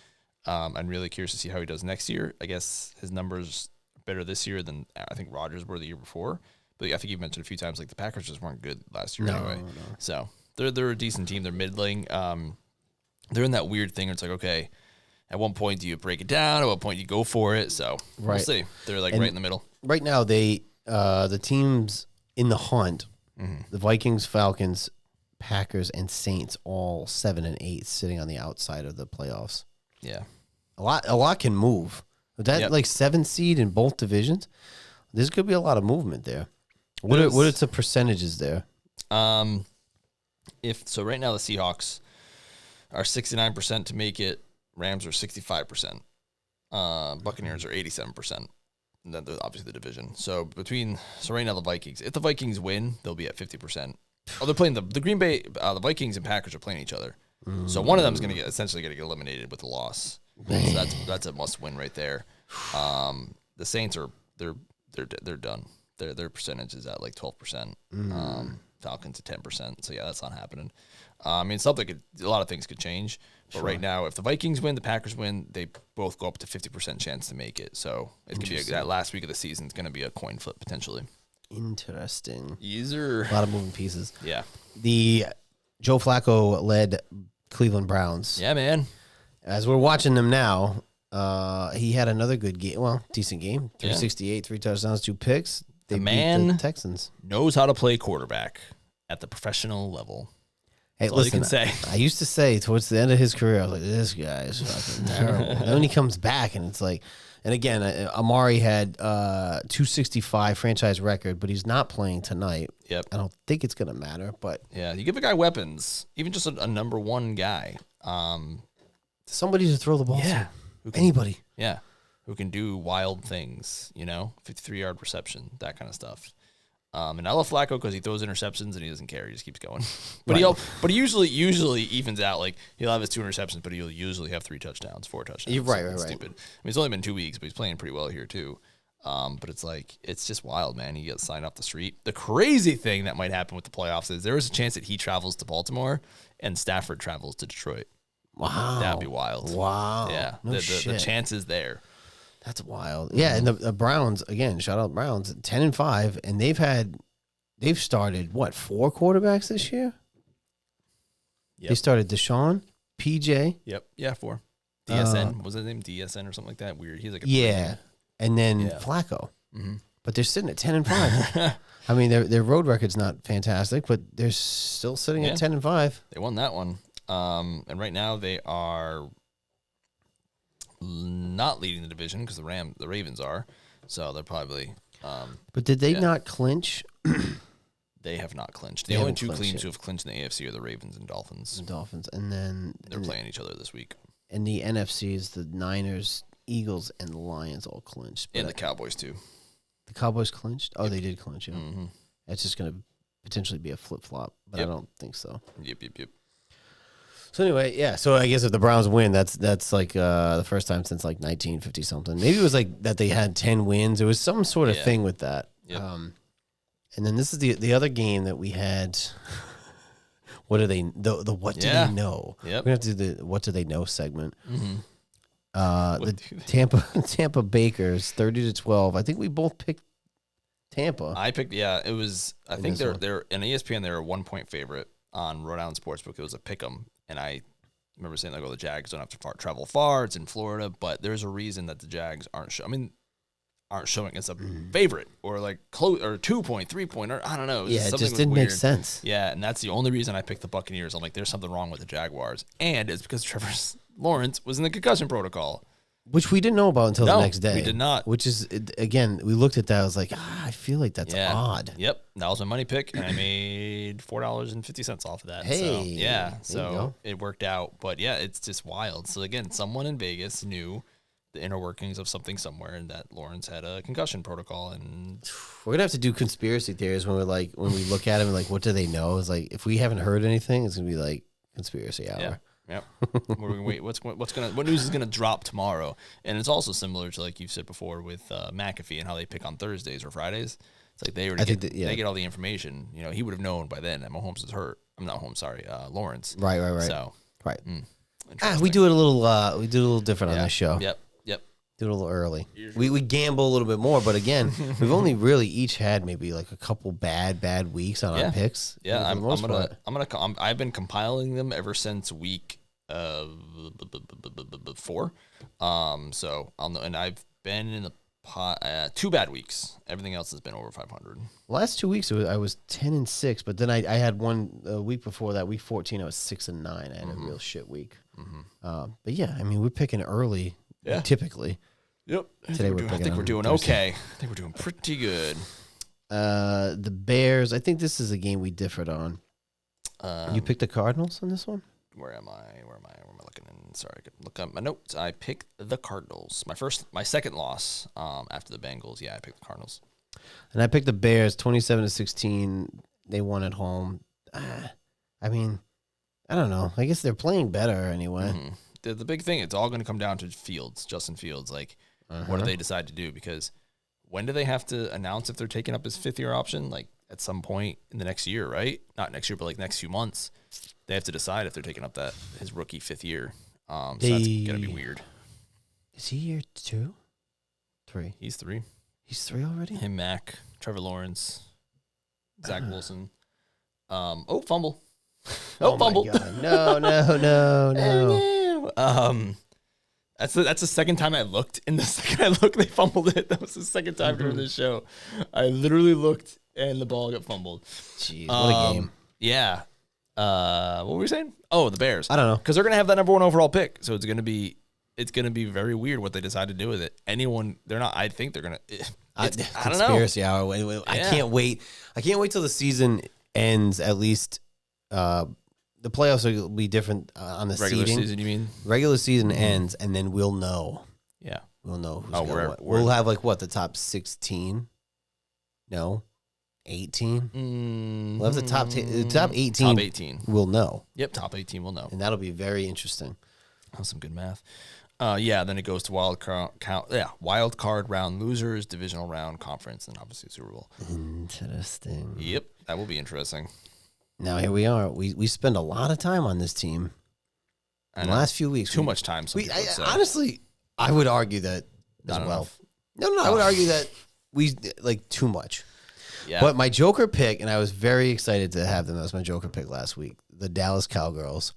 I'm really curious to see how he does next year. I guess his numbers are better this year than I think Rodgers were the year before. But I think you've mentioned a few times, like the Packers just weren't good last year anyway. No. So they're a decent team. They're middling. They're in that weird thing where it's like, okay, At one point, do you break it down? At what point, you go for it? So we'll see. They're like right in the middle. Right now, the teams in the hunt, the Vikings, Falcons, Packers, and Saints, all 7 and 8, sitting on the outside of the playoffs. Yeah. A lot can move. With that like 7 seed in both divisions, there's could be a lot of movement there. What are the percentages there? If so, right now the Seahawks are 69% to make it. Rams are 65%. Buccaneers are 87%. And then there's obviously the division. So right now the Vikings. If the Vikings win, they'll be at 50%. Oh, they're playing the Green Bay. The Vikings and Packers are playing each other. So one of them is going to get eliminated with a loss. So that's a must win right there. The Saints are they're done. Their percentage is at like 12%. Falcons at 10%. So yeah, that's not happening. I mean, a lot of things could change. But right now, if the Vikings win, the Packers win, they both go up to 50% chance to make it. So it's gonna be that last week of the season is gonna be a coin flip potentially. Interesting. Easier. A lot of moving pieces. Yeah. The Joe Flacco led Cleveland Browns. Yeah, man. As we're watching them now, he had another good game. Well, decent game. 368, 3 touchdowns, 2 picks. They beat the Texans. Knows how to play quarterback at the professional level. Hey, that's all you can say. I used to say towards the end of his career, I was like, this guy is fucking terrible. Then when he comes back, and it's like, and again, Amari had 265 franchise record, but he's not playing tonight. Yep. I don't think it's going to matter, but. Yeah, you give a guy weapons, even just a number one guy. Somebody to throw the ball to. Anybody. Yeah. Who can do wild things, 53-yard reception, that kind of stuff. And I love Flacco because he throws interceptions and he doesn't care. He just keeps going. But he usually evens out. Like, he'll have his 2 interceptions, but he'll usually have 3 touchdowns, 4 touchdowns. You're right. Stupid. I mean, it's only been 2 weeks, but he's playing pretty well here too. But it's like, it's just wild, man. He gets signed off the street. The crazy thing that might happen with the playoffs is there is a chance that he travels to Baltimore and Stafford travels to Detroit. Wow. That'd be wild. Wow. Yeah. No the chance is there. That's wild. Yeah, and the Browns, again, shout out Browns, 10-5, and they've started, 4 quarterbacks this year? Yep. They started Deshaun, PJ. Yep. Yeah, 4. DSN. Was his name DSN or something like that? Weird. He's like and then Flacco. Mm-hmm. But they're sitting at 10-5. I mean, their road record's not fantastic, but they're still sitting at 10-5. They won that one. And right now they are not leading the division because the Ravens are. So they're probably. But did they not clinch? They have not clinched. The only 2 teams who have clinched in the AFC are the Ravens and Dolphins. And then they're playing each other this week. And the NFC is the Niners, Eagles, and the Lions all clinched. And the Cowboys too. The Cowboys clinched? Oh, they did clinch, yeah. Mm-hmm. That's just going to potentially be a flip-flop, but I don't think so. Yep. So anyway, yeah. So I guess if the Browns win, that's like the first time since like 1950 something. Maybe it was like that they had 10 wins. There was some sort of thing with that. Yep. And then this is the other game that we had. What do they what do they know? Yep. We're gonna have to do the what do they know segment. Mm-hmm. The Tampa Bakers 30-12. I think we both picked Tampa. I picked it was I think they're in ESPN they're a 1-point favorite on Rhode Island Sportsbook. It was a pick'em, and I remember saying like, "Oh, the Jags don't have to travel far. It's in Florida," but there's a reason that the Jags aren't showing as a favorite or like close or 2-point, 3-point, or I don't know. It just didn't make sense. Yeah, and that's the only reason I picked the Buccaneers. I'm like, there's something wrong with the Jaguars, and it's because Trevor Lawrence was in the concussion protocol, which we didn't know about until the next day. We did not. Which is again, we looked at that. I was like, I feel like that's odd. Yep, that was my money pick, and I made $4.50 off of that. Hey, so it worked out. But yeah, it's just wild. So again, someone in Vegas knew the inner workings of something somewhere, and that Lawrence had a concussion protocol. And we're gonna have to do conspiracy theories when we look at him, like, what do they know? It's like, if we haven't heard anything, it's gonna be like conspiracy hour. Yep. We're gonna wait. What news is gonna drop tomorrow? And it's also similar to, like you've said before, with McAfee and how they pick on Thursdays or Fridays. It's like they get all the information. He would have known by then that Mahomes is hurt. I'm not Mahomes, sorry, Lawrence. Right. So we do it a little different on this show. Yep. Do it a little early. We gamble a little bit more, but again, we've only really each had maybe like a couple bad weeks on our picks. Yeah, I've been compiling them ever since week 4. So I'll know, and I've been in the 2 bad weeks. Everything else has been over 500. Last 2 weeks I was 10-6, but then I had one week before that, week 14, I was 6-9. I had a real shit week. But yeah, I mean, we're picking early, typically. Yep. Today I think we're doing okay. I think we're doing pretty good. The Bears, I think this is a game we differed on. You picked the Cardinals on this one? Where am I looking in? Sorry, I could look up my notes. I picked the Cardinals. My second loss after the Bengals. Yeah, I picked the Cardinals. And I picked the Bears 27-16. They won at home. I mean, I don't know. I guess they're playing better anyway. The big thing, it's all going to come down to Justin Fields. Like, what do they decide to do? Because when do they have to announce if they're taking up his 5th-year option? Like, at some point in the next year, right? Not next year, but like next few months. They have to decide if they're taking up his rookie 5th year. So that's going to be weird. Is he year 2? 3? He's 3. He's 3 already? Him, Mac, Trevor Lawrence, Zach Wilson. Fumble. Fumble. My God. No. That's the second time I looked. And the second I looked, they fumbled it. That was the second time during this show. I literally looked and the ball got fumbled. Jeez, what a game. Yeah. What were we saying? Oh, the Bears. I don't know. Because they're going to have that number 1 overall pick. So it's going to be very weird what they decide to do with it. I think they're going to. I don't know. Conspiracy hour. I can't wait. I can't wait till the season ends, at least. The playoffs will be different on the regular seeding. Season, you mean? Regular season ends, and then we'll know. Yeah. We'll know who's going to win. We'll have, the top 16? No. 18? We'll have the top 18. Top 18. We'll know. Yep, top 18 will know. And that'll be very interesting. That's some good math. Then it goes to wild card round losers, divisional round, conference, and obviously Super Bowl. Interesting. Yep, that will be interesting. Now here we are. We spend a lot of time on this team in the last few weeks. Too much time. Honestly, I would argue that as well. Enough. No, I would argue that we too much. Yeah. But my Joker pick, and I was very excited to have them. That was my Joker pick last week. The Dallas Cowgirls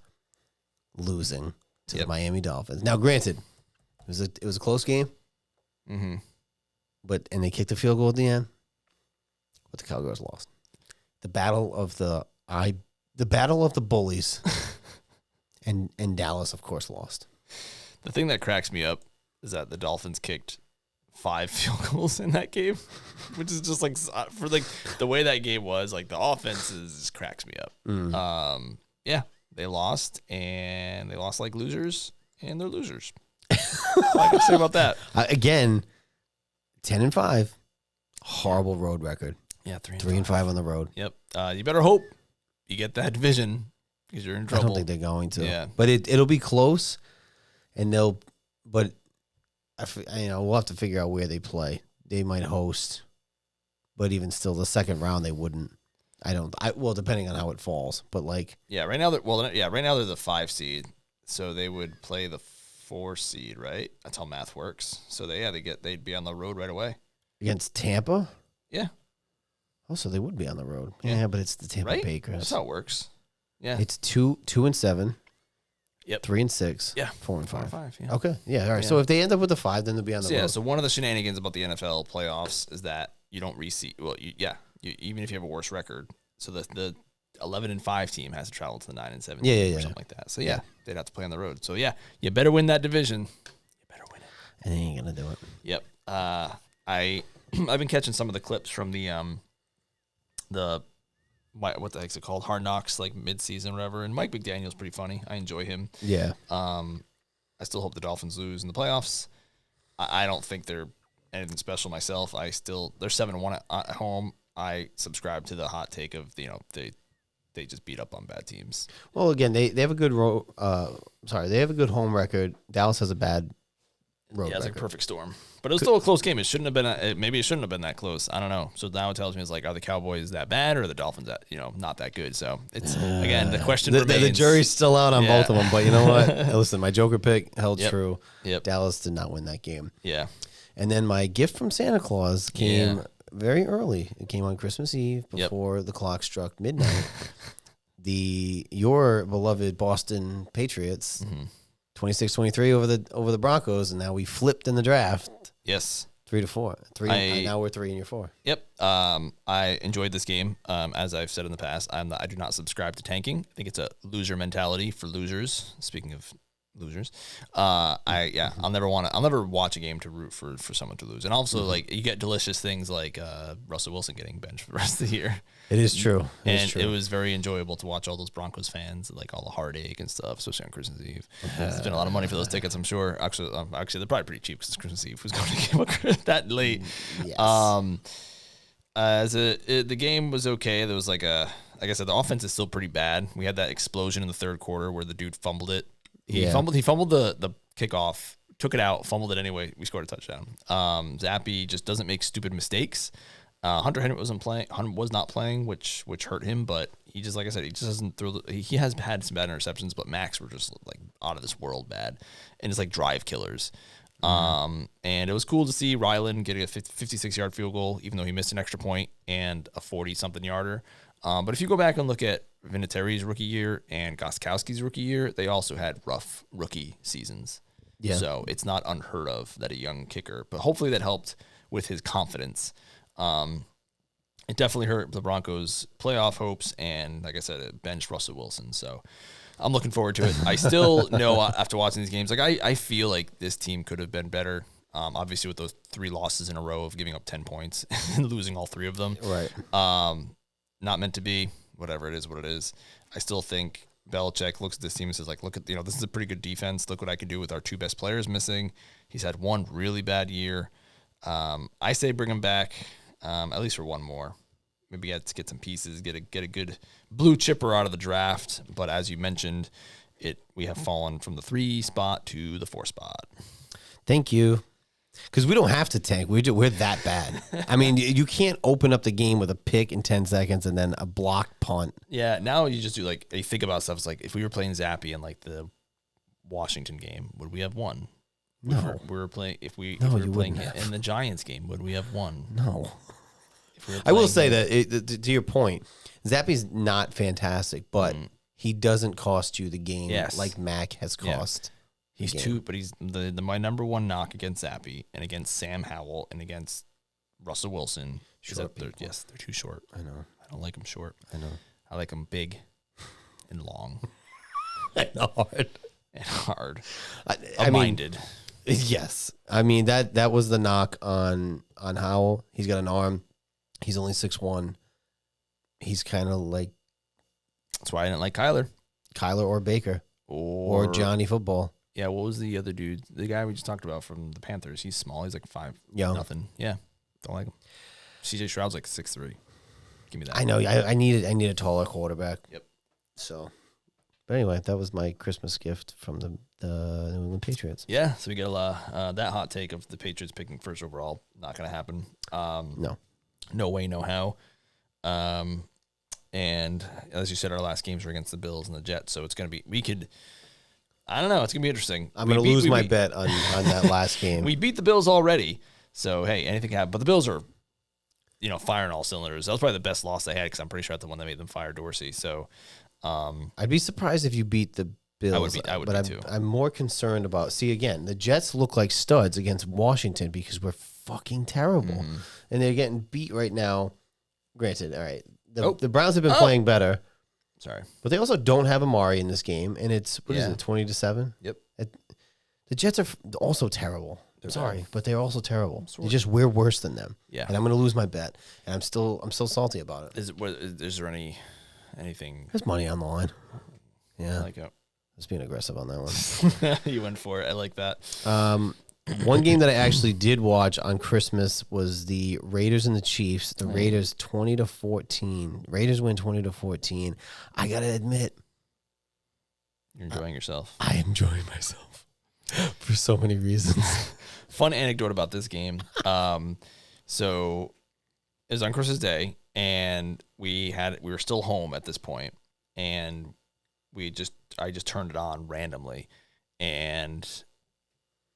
losing to the Miami Dolphins. Now, granted, it was a close game. Mm-hmm. And they kicked a field goal at the end. But the Cowgirls lost. The battle of the bullies, and Dallas, of course, lost. The thing that cracks me up is that the Dolphins kicked 5 field goals in that game, which is just for the way that game was, the offense just cracks me up. They lost, and they lost like losers, and they're losers. All I can say about that. Again, 10-5, horrible road record. Yeah, 3-5 on the road. Yep. You better hope you get that division because you're in trouble. I don't think they're going to. Yeah, but it'll be close, and we'll have to figure out where they play. They might host, but even still, the second round they wouldn't. Depending on how it falls, but right now they're the 5 seed, so they would play the 4 seed, right? That's how math works. So they'd be on the road right away against Tampa. Yeah. Also, they would be on the road. Yeah, but it's the Tampa Bakers. That's how it works. Yeah. It's 2-7. Yep. 3-6. Yeah. 4-5. Yeah. Okay. Yeah. All right. Yeah. So if they end up with the 5, then they'll be on the road. Yeah. So one of the shenanigans about the NFL playoffs is that you don't reseed. Well, even if you have a worse record, so the 11-5 team has to travel to the 9-7 team or something like that. So they'd have to play on the road. So you better win that division. You better win it. And they ain't gonna do it. Yep. I've been catching some of the clips from what the heck's it called? Hard Knocks, mid-season or whatever. And Mike McDaniel's pretty funny. I enjoy him. Yeah. I still hope the Dolphins lose in the playoffs. I don't think they're anything special myself. They're 7-1 at home. I subscribe to the hot take of they just beat up on bad teams. Well, again, they have a good they have a good home record. Dallas has a bad road record. Yeah, it's like a perfect storm. But it was still a close game. It shouldn't have been. Maybe it shouldn't have been that close. I don't know. So now it tells me are the Cowboys that bad or are the Dolphins that not that good? So it's again the question remains. The jury's still out on both of them. But you know what? Listen, my Joker pick held true. Yep. Dallas did not win that game. Yeah. And then my gift from Santa Claus came very early. It came on Christmas Eve before the clock struck midnight. your beloved Boston Patriots, 26-23 over the Broncos, and now we flipped in the draft. Yes. 3-4. Now we're 3 and you're 4. Yep. I enjoyed this game. As I've said in the past, I do not subscribe to tanking. I think it's a loser mentality for losers. Speaking of losers, I'll never watch a game to root for someone to lose. And also, like, you get delicious things like Russell Wilson getting benched for the rest of the year. It is true. It was very enjoyable to watch all those Broncos fans, like all the heartache and stuff, especially on Christmas Eve. Spent a lot of money for those tickets, I'm sure. Actually, they're probably pretty cheap because it's Christmas Eve. Who's going to game that late? Yes. The game was okay. There was like I said, the offense is still pretty bad. We had that explosion in the third quarter where the dude fumbled it. He fumbled the kickoff, took it out, fumbled it anyway. We scored a touchdown. Zappy just doesn't make stupid mistakes. Hunter Henry was not playing, which hurt him. But he just, like I said, he just doesn't throw. He has had some bad interceptions, but Max were just like out of this world bad, and it's like drive killers. And it was cool to see Ryland getting a 56-yard field goal, even though he missed an extra point and a 40-something yarder. But if you go back and look at Vinatieri's rookie year and Gostkowski's rookie year, they also had rough rookie seasons. Yeah. So it's not unheard of that a young kicker, but hopefully that helped with his confidence. It definitely hurt the Broncos' playoff hopes, and like I said, it benched Russell Wilson. So I'm looking forward to it. I still know after watching these games, like I feel like this team could have been better. Obviously with those 3 losses in a row of giving up 10 points and losing all 3 of them. Right. Not meant to be. Whatever it is, what it is. I still think Belichick looks at this team and says, like, look at, this is a pretty good defense. Look what I can do with our 2 best players missing. He's had 1 really bad year. I say bring him back, at least for 1 more. Maybe get some pieces, get a good blue chipper out of the draft. But as you mentioned, we have fallen from the 3 spot to the 4 spot. Thank you. Because we don't have to tank. We're that bad. I mean, you can't open up the game with a pick in 10 seconds and then a blocked punt. Yeah, now you just do, like, you think about stuff. It's like, if we were playing Zappy in, like, the Washington game, would we have won? No. If we were playing in the Giants game, would we have won? No. I will say that, to your point, Zappy's not fantastic, but he doesn't cost you the game like Mac has cost. He's but he's my number 1 knock against Zappy and against Sam Howell and against Russell Wilson. They're too short. I know. I don't like them short. I know. I like them big and long. And hard. And hard. Minded. Yes. I mean, that was the knock on Howell. He's got an arm. He's only 6'1". He's kind of like... That's why I didn't like Kyler. Kyler or Baker. Or Johnny Football. Yeah, what was the other dude? The guy we just talked about from the Panthers. He's small. He's like 5'0". Yeah, don't like him. CJ Stroud's like 6'3". Give me that. I know. I need a taller quarterback. Yep. So, but anyway, that was my Christmas gift from the New England Patriots. Yeah, so we get that hot take of the Patriots picking first overall. Not going to happen. No way, no how. And as you said, our last games were against the Bills and the Jets, so it's going to be. I don't know. It's going to be interesting. I'm going to lose my bet on that last game. We beat the Bills already. So, hey, anything can happen. But the Bills are, firing all cylinders. That was probably the best loss they had because I'm pretty sure that's the one that made them fire Dorsey. So, I'd be surprised if you beat the Bills. I would be too. I'm more concerned about, again, the Jets look like studs against Washington because we're fucking terrible. Mm-hmm. And they're getting beat right now. Granted, all right, the Browns have been playing better. Sorry. But they also don't have Amari in this game, and it's, what is it, 20-7? Yep. The Jets are also terrible. I'm sorry, but they're also terrible. We're worse than them. Yeah. And I'm going to lose my bet, and I'm still salty about it. Is there anything? There's money on the line. Yeah. I like it. Just being aggressive on that one. You went for it. I like that. One game that I actually did watch on Christmas was the Raiders and the Chiefs. The Raiders 20-14. Raiders win 20-14. I gotta admit, you're enjoying yourself. I enjoy myself for so many reasons. Fun anecdote about this game. So it was on Christmas Day, and we were still home at this point, and I just turned it on randomly, and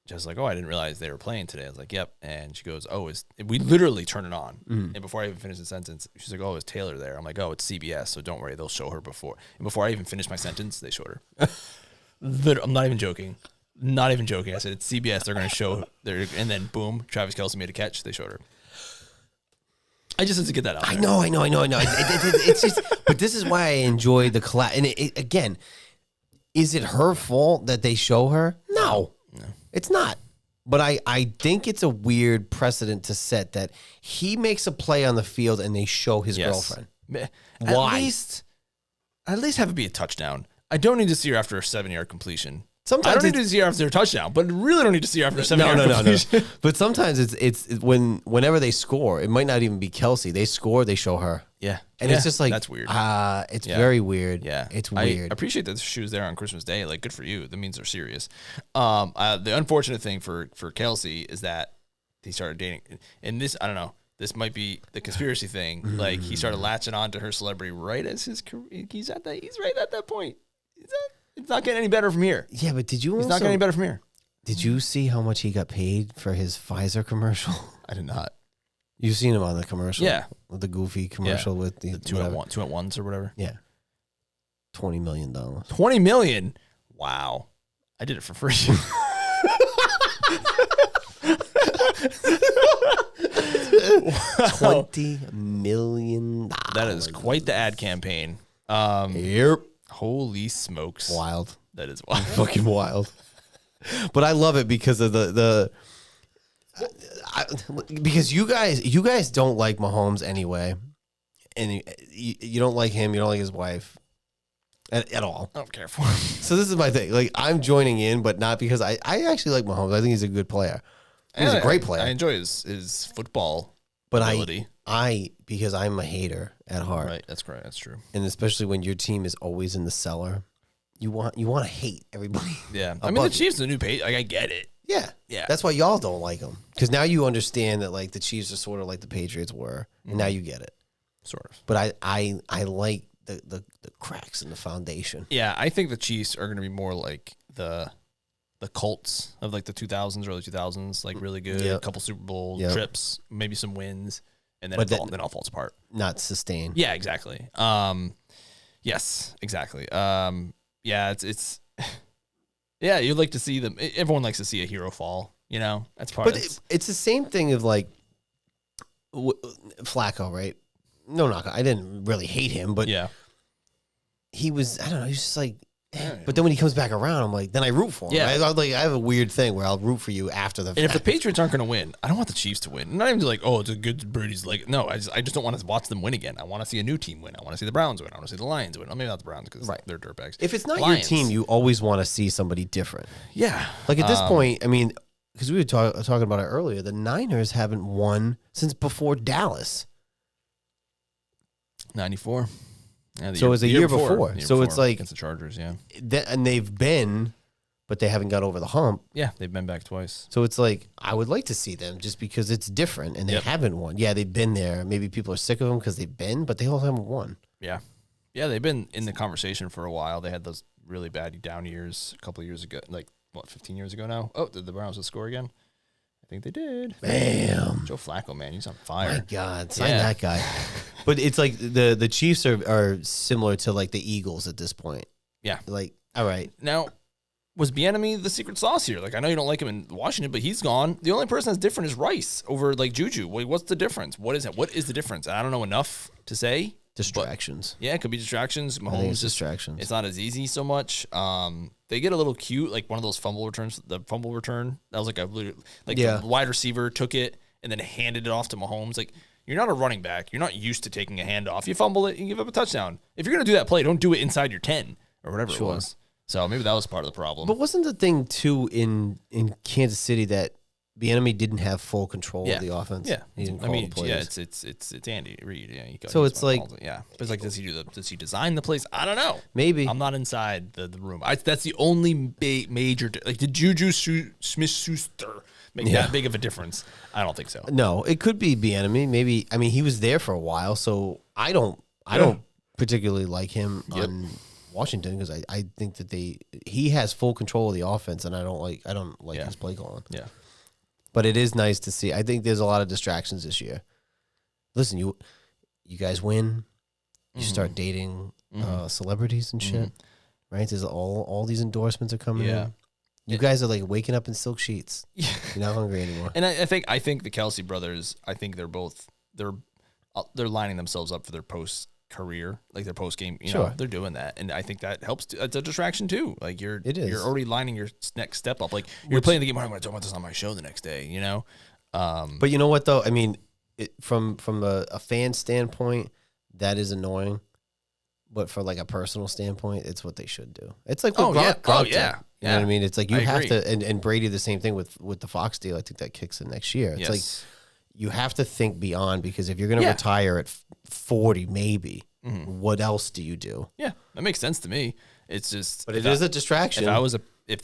Just like, oh, I didn't realize they were playing today. I was like, yep. And she goes, oh, we literally turn it on. And before I even finish the sentence, she's like, oh, is Taylor there? I'm like, oh, it's CBS, so don't worry, they'll show her before. And before I even finish my sentence, they showed her. I'm not even joking. Not even joking. I said, it's CBS. They're going to show and then boom, Travis Kelce made a catch. They showed her. I just had to get that out there. I know. It's just, but this is why I enjoy the collab. And again, is it her fault that they show her? No. It's not. But I think it's a weird precedent to set that he makes a play on the field and they show his girlfriend. Why? At least have it be a touchdown. I don't need to see her after a 7-yard completion. Sometimes I don't need to see her after a touchdown, but really don't need to see her after a 7-yard completion. No. But sometimes it's whenever they score, it might not even be Kelce. They score, they show her. Yeah. And it's just like, that's weird. It's very weird. Yeah. It's weird. I appreciate that she was there on Christmas Day. Like, good for you. That means they're serious. The unfortunate thing for Kelce is that he started dating. And this, I don't know, this might be the conspiracy thing. Like, he started latching on to her celebrity right as his career. He's right at that point. It's not getting any better from here. Yeah, but did you It's not getting any better from here. Did you see how much he got paid for his Pfizer commercial? I did not. You've seen him on the commercial. Yeah. With the goofy commercial with the 2-at-1s or whatever. Yeah. $20 million. $20 million? Wow. I did it for free. $20 million. That is quite the ad campaign. Yep. Holy smokes. Wild. That is wild. Fucking wild. But I love it because of because you guys don't like Mahomes anyway. And you don't like him, you don't like his wife at all. I don't care for him. So this is my thing. Like, I'm joining in, but not because I actually like Mahomes. I think he's a good player. He's a great player. I enjoy his football ability. Because I'm a hater at heart. Right, that's correct. That's true. And especially when your team is always in the cellar, you want to hate everybody. Yeah. I mean, the Chiefs are the new page. Like, I get it. Yeah. Yeah. That's why y'all don't like them. Because now you understand that, like, the Chiefs are sort of like the Patriots were. And now you get it. Sort of. But I like the cracks in the foundation. Yeah, I think the Chiefs are going to be more like the Colts of, like, the 2000s, early 2000s. Like, really good. A couple Super Bowl trips, maybe some wins. And then it all falls apart. Not sustained. Yeah, exactly. Yes, exactly. Yeah, it's yeah, you'd like to see them. Everyone likes to see a hero fall, you know? That's part of it. It's the same thing of, like, Flacco, right? No knock. I didn't really hate him, but he was, I don't know, he's just like, but then when he comes back around, I'm like, then I root for him. Yeah. Right? I have a weird thing where I'll root for you after the fact. And if the Patriots aren't going to win, I don't want the Chiefs to win. Not even like, oh, it's a good Brady's like, no, I just don't want to watch them win again. I want to see a new team win. I want to see the Browns win. I want to see the Lions win. Well, maybe not the Browns because they're dirtbags. If it's not your team, you always want to see somebody different. Yeah. Like at this point, I mean, because we were talking about it earlier, the Niners haven't won since before Dallas. 94. Yeah, so it was a year before. So it's like against the Chargers, yeah. And they've been, but they haven't got over the hump. Yeah, they've been back twice. So it's like I would like to see them just because it's different, and they haven't won. Yeah, they've been there. Maybe people are sick of them because they've been, but they all haven't won. Yeah, yeah, they've been in the conversation for a while. They had those really bad down years a couple of years ago, like 15 years ago now. Oh, did the Browns just score again? I think they did. Bam. Joe Flacco, man, he's on fire. My God, sign that guy. But it's like the Chiefs are similar to like the Eagles at this point. Yeah. Like, all right. Now, was Bieniemy the secret sauce here? Like, I know you don't like him in Washington, but he's gone. The only person that's different is Rice over like Juju. What's the difference? What is it? What is the difference? I don't know enough to say. Distractions. Yeah, it could be distractions. Mahomes distractions. It's not as easy so much. They get a little cute, like one of those fumble returns. The fumble return that was like the wide receiver took it and then handed it off to Mahomes. Like, you're not a running back. You're not used to taking a handoff. You fumble it, you give up a touchdown. If you're gonna do that play, don't do it inside your 10 or whatever it was. So maybe that was part of the problem. But wasn't the thing too in Kansas City that Bieniemy didn't have full control of the offense? Yeah, he didn't call the plays. It's Andy Reid. Yeah, so it's like, but it's like, does he design the plays? I don't know. Maybe I'm not inside the room. That's the only major. Like, did Juju Smith-Schuster make that big of a difference? I don't think so. No, it could be Bieniemy. Maybe. I mean, he was there for a while, so I don't particularly like him Washington because I think that he has full control of the offense, and I don't like his play calling. Yeah. But it is nice to see. I think there's a lot of distractions this year. Listen, you guys win. You start dating celebrities and shit, right? There's all these endorsements are coming in. You guys are like waking up in silk sheets. You're not hungry anymore. And I think the Kelsey brothers, I think they're lining themselves up for their post career, like their post game. You know, they're doing that, and I think that helps. It's a distraction too. Like you're already lining your next step up. Like you're playing the game. I'm going to talk about this on my show the next day. You know. But you know what though? I mean, from a fan standpoint, that is annoying. But for like a personal standpoint, it's what they should do. It's like what Gronk did. You know what I mean? It's like you have to, and Brady the same thing with the Fox deal. I think that kicks in next year. It's like you have to think beyond, because if you're going to retire at 40, maybe, what else do you do? Yeah, that makes sense to me. It's just, but it is a distraction. If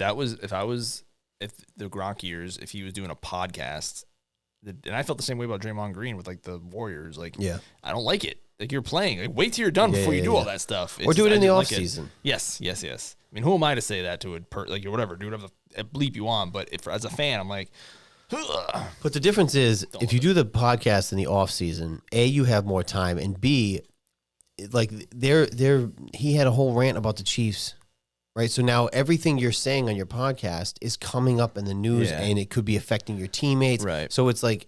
the Gronk years, if he was doing a podcast, and I felt the same way about Draymond Green with like the Warriors. Like, I don't like it. Like you're playing. Like, wait till you're done before you do all that stuff. Or do it in the off season. Yes. I mean, who am I to say that to it? Like whatever, do whatever the bleep you want. But if as a fan, I'm like, ugh. But the difference is, if you do the podcast in the off season, A, you have more time, and B, like he had a whole rant about the Chiefs, right? So now everything you're saying on your podcast is coming up in the news, and it could be affecting your teammates. Right. So it's like,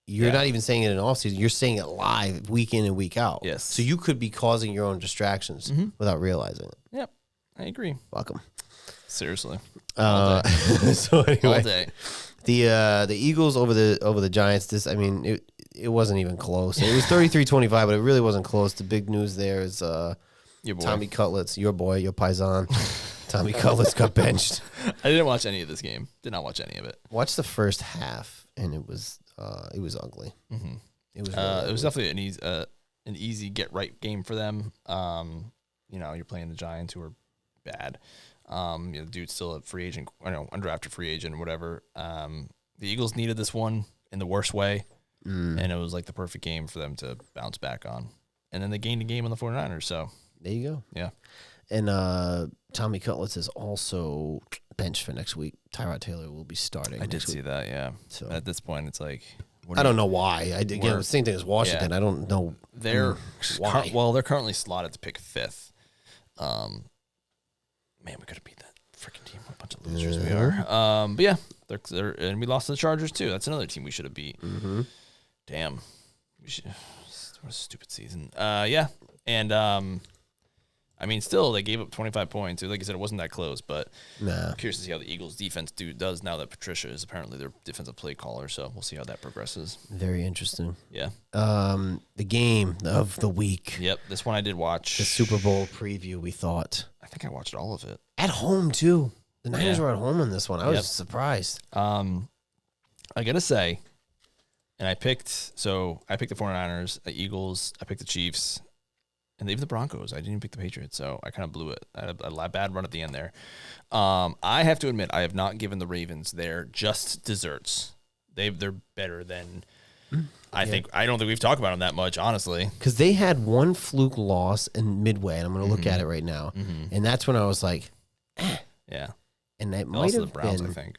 you're not even saying it in off season. You're saying it live, week in and week out. Yes. So you could be causing your own distractions without realizing it. Yep, I agree. Welcome. Seriously. So anyway, all day. The Eagles over the Giants. It wasn't even close. It was 33-25, but it really wasn't close. The big news there is Tommy Cutlets, your boy, your paisan. Tommy Cutlets got benched. I didn't watch any of this game. Did not watch any of it. Watched the first half, and it was ugly. Mm-hmm. It was definitely an easy get right game for them. You're playing the Giants, who are bad. The dude's still a free agent, undrafted free agent or whatever. The Eagles needed this one in the worst way, and it was like the perfect game for them to bounce back on. And then they gained a game on the 49ers, so there you go. Yeah. And Tommy Cutlets is also benched for next week. Tyrod Taylor will be starting. I did see that, yeah. So at this point, it's like, I don't know why. The same thing as Washington. I don't know. They're why. They're currently slotted to pick 5th. Man, we could have beat that freaking team. What a bunch of losers we are. But yeah, they're and we lost to the Chargers too. That's another team we should have beat. Mm-hmm. Damn, what a stupid season. Yeah, and still they gave up 25 points. Like I said, it wasn't that close, but I'm curious to see how the Eagles defense does now that Patricia is apparently their defensive play caller. So we'll see how that progresses. Very interesting. Yeah. The game of the week. Yep, this one I did watch. The Super Bowl preview. We thought. I think I watched all of it at home too. The Niners were at home in this one. I was surprised. I gotta say, and I picked the 49ers, the Eagles, I picked the Chiefs, and even the Broncos. I didn't even pick the Patriots, so I kind of blew it. I had a bad run at the end there. I have to admit, I have not given the Ravens their just desserts. They're better than I think. I don't think we've talked about them that much, honestly. Because they had one fluke loss in Midway, and I'm going to look at it right now, and that's when I was like, yeah. And that might have the Browns, been. I think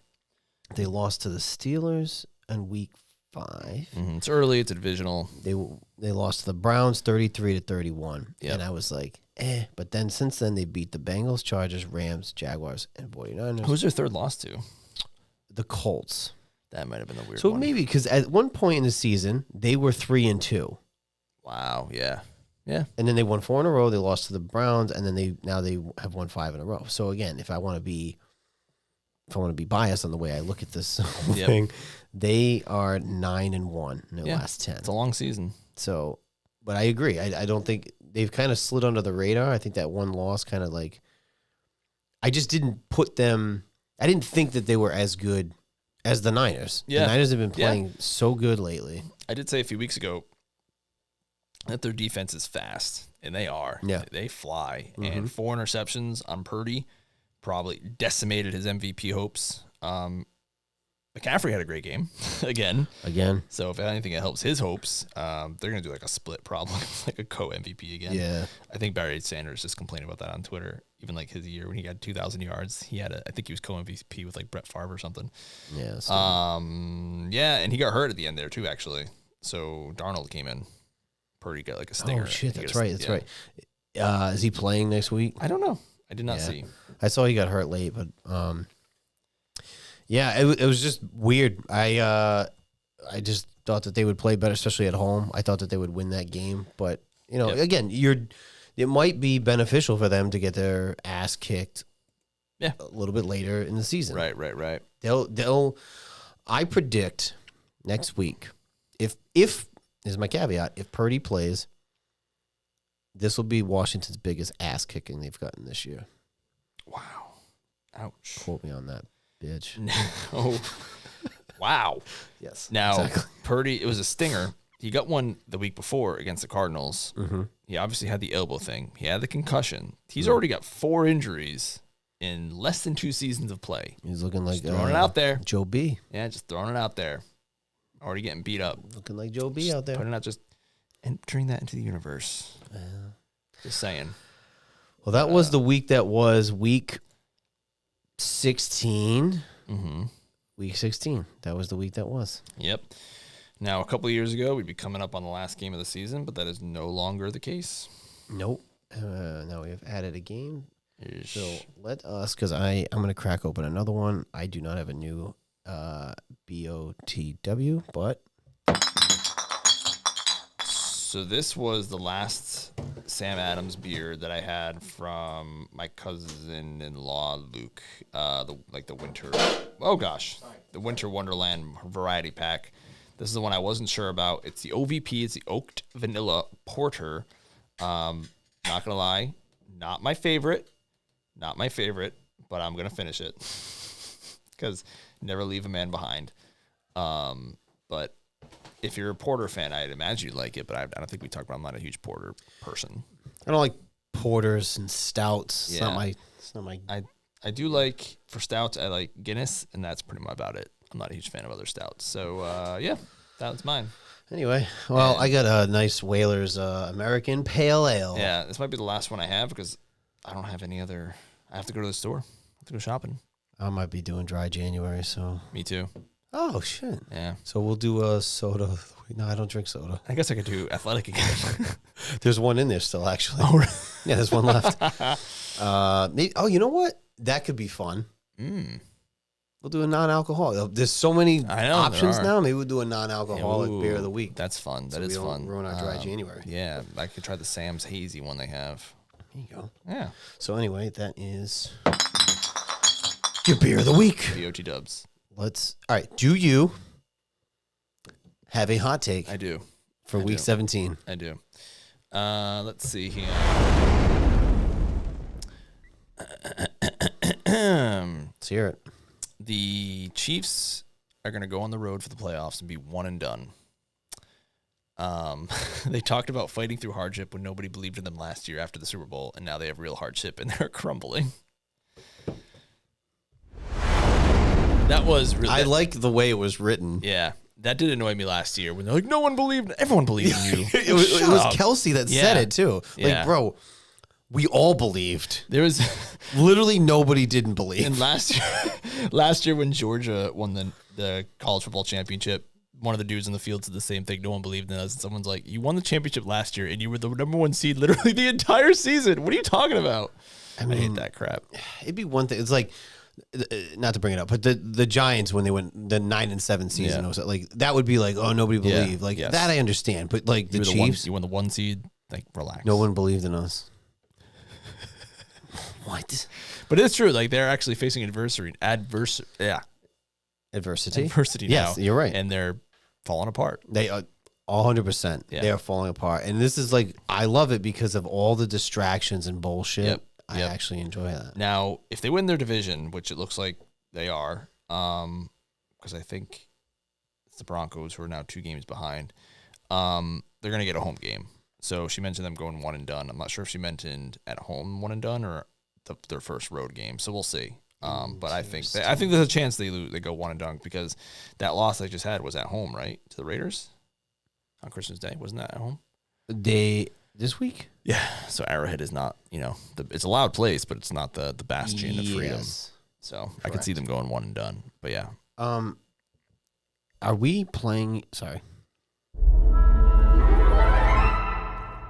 they lost to the Steelers in Week 5. It's early. It's a divisional. They lost to the Browns 33-31, and I was like, But then since then they beat the Bengals, Chargers, Rams, Jaguars, and 49ers. Who's their third loss to? The Colts. That might have been the weird one. So maybe because at one point in the season they were 3-2. Wow. Yeah. Yeah. And then they won 4 in a row. They lost to the Browns, and then they have won 5 in a row. So again, if I want to be biased on the way I look at this thing, they are 9-1 in their last 10. It's a long season. So, but I agree. I don't think they've kind of slid under the radar. I think that one loss kind of like, I just didn't put them. I didn't think that they were as good as the Niners. Yeah. The Niners have been playing so good lately. I did say a few weeks ago that their defense is fast, and they are. Yeah. They fly. And 4 interceptions on Purdy probably decimated his MVP hopes. McCaffrey had a great game again. So if anything, it helps his hopes. They're gonna do like a split problem, like a co-MVP again. Yeah, I think Barry Sanders just complained about that on Twitter. Even like his year when he got 2,000 yards, I think he was co-MVP with like Brett Favre or something. Yeah. Yeah, and he got hurt at the end there too, actually. So Darnold came in. Purdy got like a stinger. Oh shit, that's right. That's right. Is he playing next week? I don't know. I did not see. I saw he got hurt late, but yeah, it was just weird. I just thought that they would play better, especially at home. I thought that they would win that game, but again, it might be beneficial for them to get their ass kicked. Yeah, a little bit later in the season. Right. They'll. I predict next week, if is my caveat, if Purdy plays, this will be Washington's biggest ass kicking they've gotten this year. Wow. Ouch. Quote me on that, bitch. Oh. Wow. Yes. Now, exactly. Purdy, it was a stinger. He got one the week before against the Cardinals. Mm-hmm. He obviously had the elbow thing. He had the concussion. He's already got 4 injuries in less than 2 seasons of play. He's looking like throwing it out there. Joe B. Yeah, just throwing it out there. Already getting beat up. Looking like Joe B out there. Putting out just entering that into the universe. Just saying. Well, that was the week that was week 16. Mm-hmm. Week 16. That was the week that was. Yep. Now, a couple of years ago, we'd be coming up on the last game of the season, but that is no longer the case. Nope. Now we have added a game. Ish. So let us, because I'm going to crack open another one. I do not have a new BOTW, but. So this was the last Sam Adams beer that I had from my cousin-in-law, Luke. The winter. Oh, gosh. The Winter Wonderland variety pack. This is the one I wasn't sure about. It's the OVP. It's the Oaked Vanilla Porter. Not going to lie. Not my favorite, but I'm going to finish it. Because never leave a man behind. But if you're a porter fan, I'd imagine you'd like it, but I don't think we talked about. I'm not a huge porter person. I don't like porters and stouts. Yeah. It's not my. I do like, for stouts, I like Guinness, and that's pretty much about it. I'm not a huge fan of other stouts. So, yeah, that was mine. Anyway, well, I got a nice Whalers American Pale Ale. Yeah, this might be the last one I have because I don't have any other. I have to go to the store. I have to go shopping. I might be doing dry January, so. Me too. Oh, shit. Yeah. So we'll do a soda. No, I don't drink soda. I guess I could do athletic again. There's one in there still, actually. Oh, really? Yeah, there's one left. Maybe, you know what? That could be fun. We'll do a non-alcoholic. There's so many options now. Maybe we'll do a non-alcoholic beer of the week. That's fun. That is fun. Ruin our dry January. Yeah, I could try the Sam's Hazy one they have. There you go. Yeah. So anyway, that is your beer of the week. BOT dubs. All right. Do you have a hot take? I do. For week 17. I do. Let's see here. Let's hear it. The Chiefs are going to go on the road for the playoffs and be one and done. They talked about fighting through hardship when nobody believed in them last year after the Super Bowl, and now they have real hardship and they're crumbling. That was really. I like the way it was written. Yeah, that did annoy me last year when they're like, "No one believed." Everyone believed in you. it was Kelsey that said it too. Like, Yeah. bro, we all believed. There was literally nobody didn't believe. And last year when Georgia won the college football championship, one of the dudes in the field said the same thing. No one believed in us. And someone's like, "You won the championship last year, and you were the number 1 seed literally the entire season. What are you talking about?" I hate that crap. It'd be one thing. It's like, not to bring it up, but the Giants when they went the 9-7 season, was like that would be like, oh, nobody believed. Like that I understand, but like the Chiefs, you won the 1 seed. Like, relax. No one believed in us. What? But it's true. Like, they're actually facing adversity Adversity now. Yes, you're right. And they're falling apart. They are 100%. Yeah. They are falling apart. And this is like, I love it because of all the distractions and bullshit. Yep. I actually enjoy that. Now, if they win their division, which it looks like they are, because I think it's the Broncos who are now 2 games behind, they're going to get a home game. So she mentioned them going 1 and done. I'm not sure if she mentioned at home 1 and done or their first road game. So we'll see. But I think there's a chance they go one and done because that loss I just had was at home, right, to the Raiders on Christmas Day. Wasn't that at home? This week? Yeah. So Arrowhead is not, it's a loud place, but it's not the bastion of freedom. So correct. I could see them going one and done. But yeah. Are we playing? Sorry.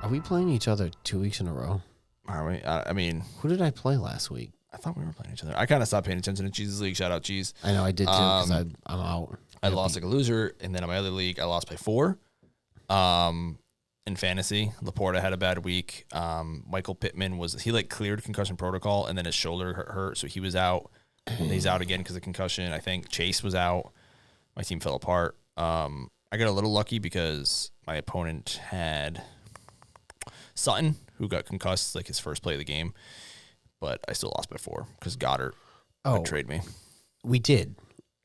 Are we playing each other 2 weeks in a row? Are we? I mean, who did I play last week? I thought we were playing each other. I kind of stopped paying attention to Cheese's league. Shout out Cheese. I know I did too because I'm out. I lost like a loser, and then in my other league, I lost by 4. In fantasy, Laporta had a bad week. Michael Pittman he cleared concussion protocol, and then his shoulder hurt, so he was out. And he's out again because of concussion. I think Chase was out. My team fell apart. I got a little lucky because my opponent had Sutton, who got concussed like his first play of the game, but I still lost by 4 because Goddard betrayed me. We did.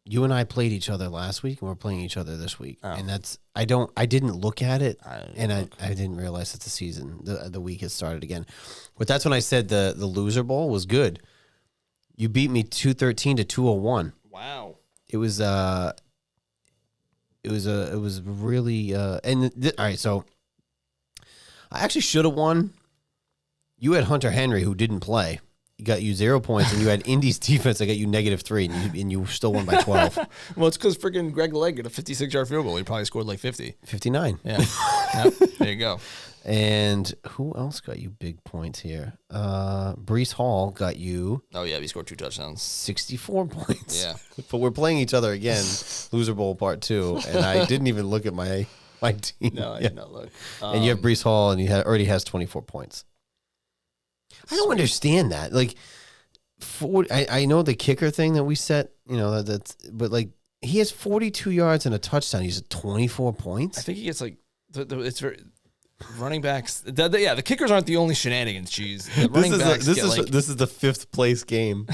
You and I played each other last week, and we're playing each other this week. And I didn't look at it, I didn't realize that the season, the week has started again. But that's when I said the loser bowl was good. You beat me 213 to 201. Wow. It was really all right. So I actually should have won. You had Hunter Henry, who didn't play. He got you 0 points, and you had Indy's defense. I got you -3, and you still won by 12. Well, it's because freaking Greg Legg got a 56-yard field goal. He probably scored like 50. 59. Yeah. Yep. There you go. And who else got you big points here? Breece Hall got you. Oh, yeah. He scored 2 touchdowns. 64 points. Yeah. But we're playing each other again, Loser Bowl Part 2, and I didn't even look at my team. No, I did not look. And you have Breece Hall, and he already has 24 points. I don't understand that. Like, I know the kicker thing that we set, but like he has 42 yards and a touchdown. He's at 24 points. I think he gets like it's very running backs. The kickers aren't the only shenanigans. Cheese. The running backs this is the 5th place game.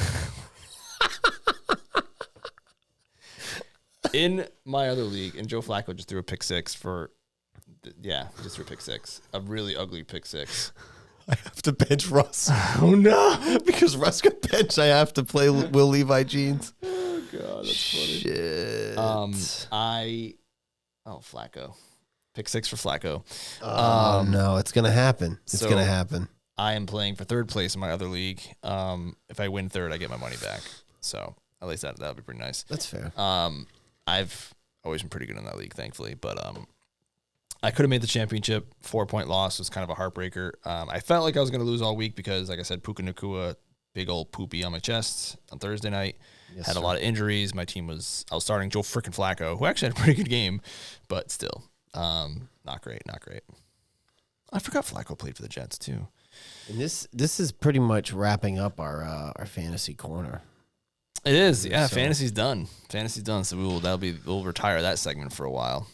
In my other league, and Joe Flacco just threw a pick 6 just threw a pick 6, a really ugly pick 6. I have to bench Russ. Oh, no. Because Russ got benched, I have to play Will Levi Jeans. Oh, God, that's funny. Shit. Flacco. Pick 6 for Flacco. No, it's going to happen. It's going to happen. I am playing for 3rd place in my other league. If I win 3rd, I get my money back. So at least that would be pretty nice. That's fair. I've always been pretty good in that league, thankfully. But I could have made the championship. 4-point loss was kind of a heartbreaker. I felt like I was going to lose all week because, like I said, Puka Nacua, big old poopy on my chest on Thursday night. Yes, had a lot of injuries. My team I was starting Joe freaking Flacco, who actually had a pretty good game, but still, not great. I forgot Flacco played for the Jets too. And this is pretty much wrapping up our fantasy corner. It is, yeah. So, fantasy's done. So we'll retire that segment for a while.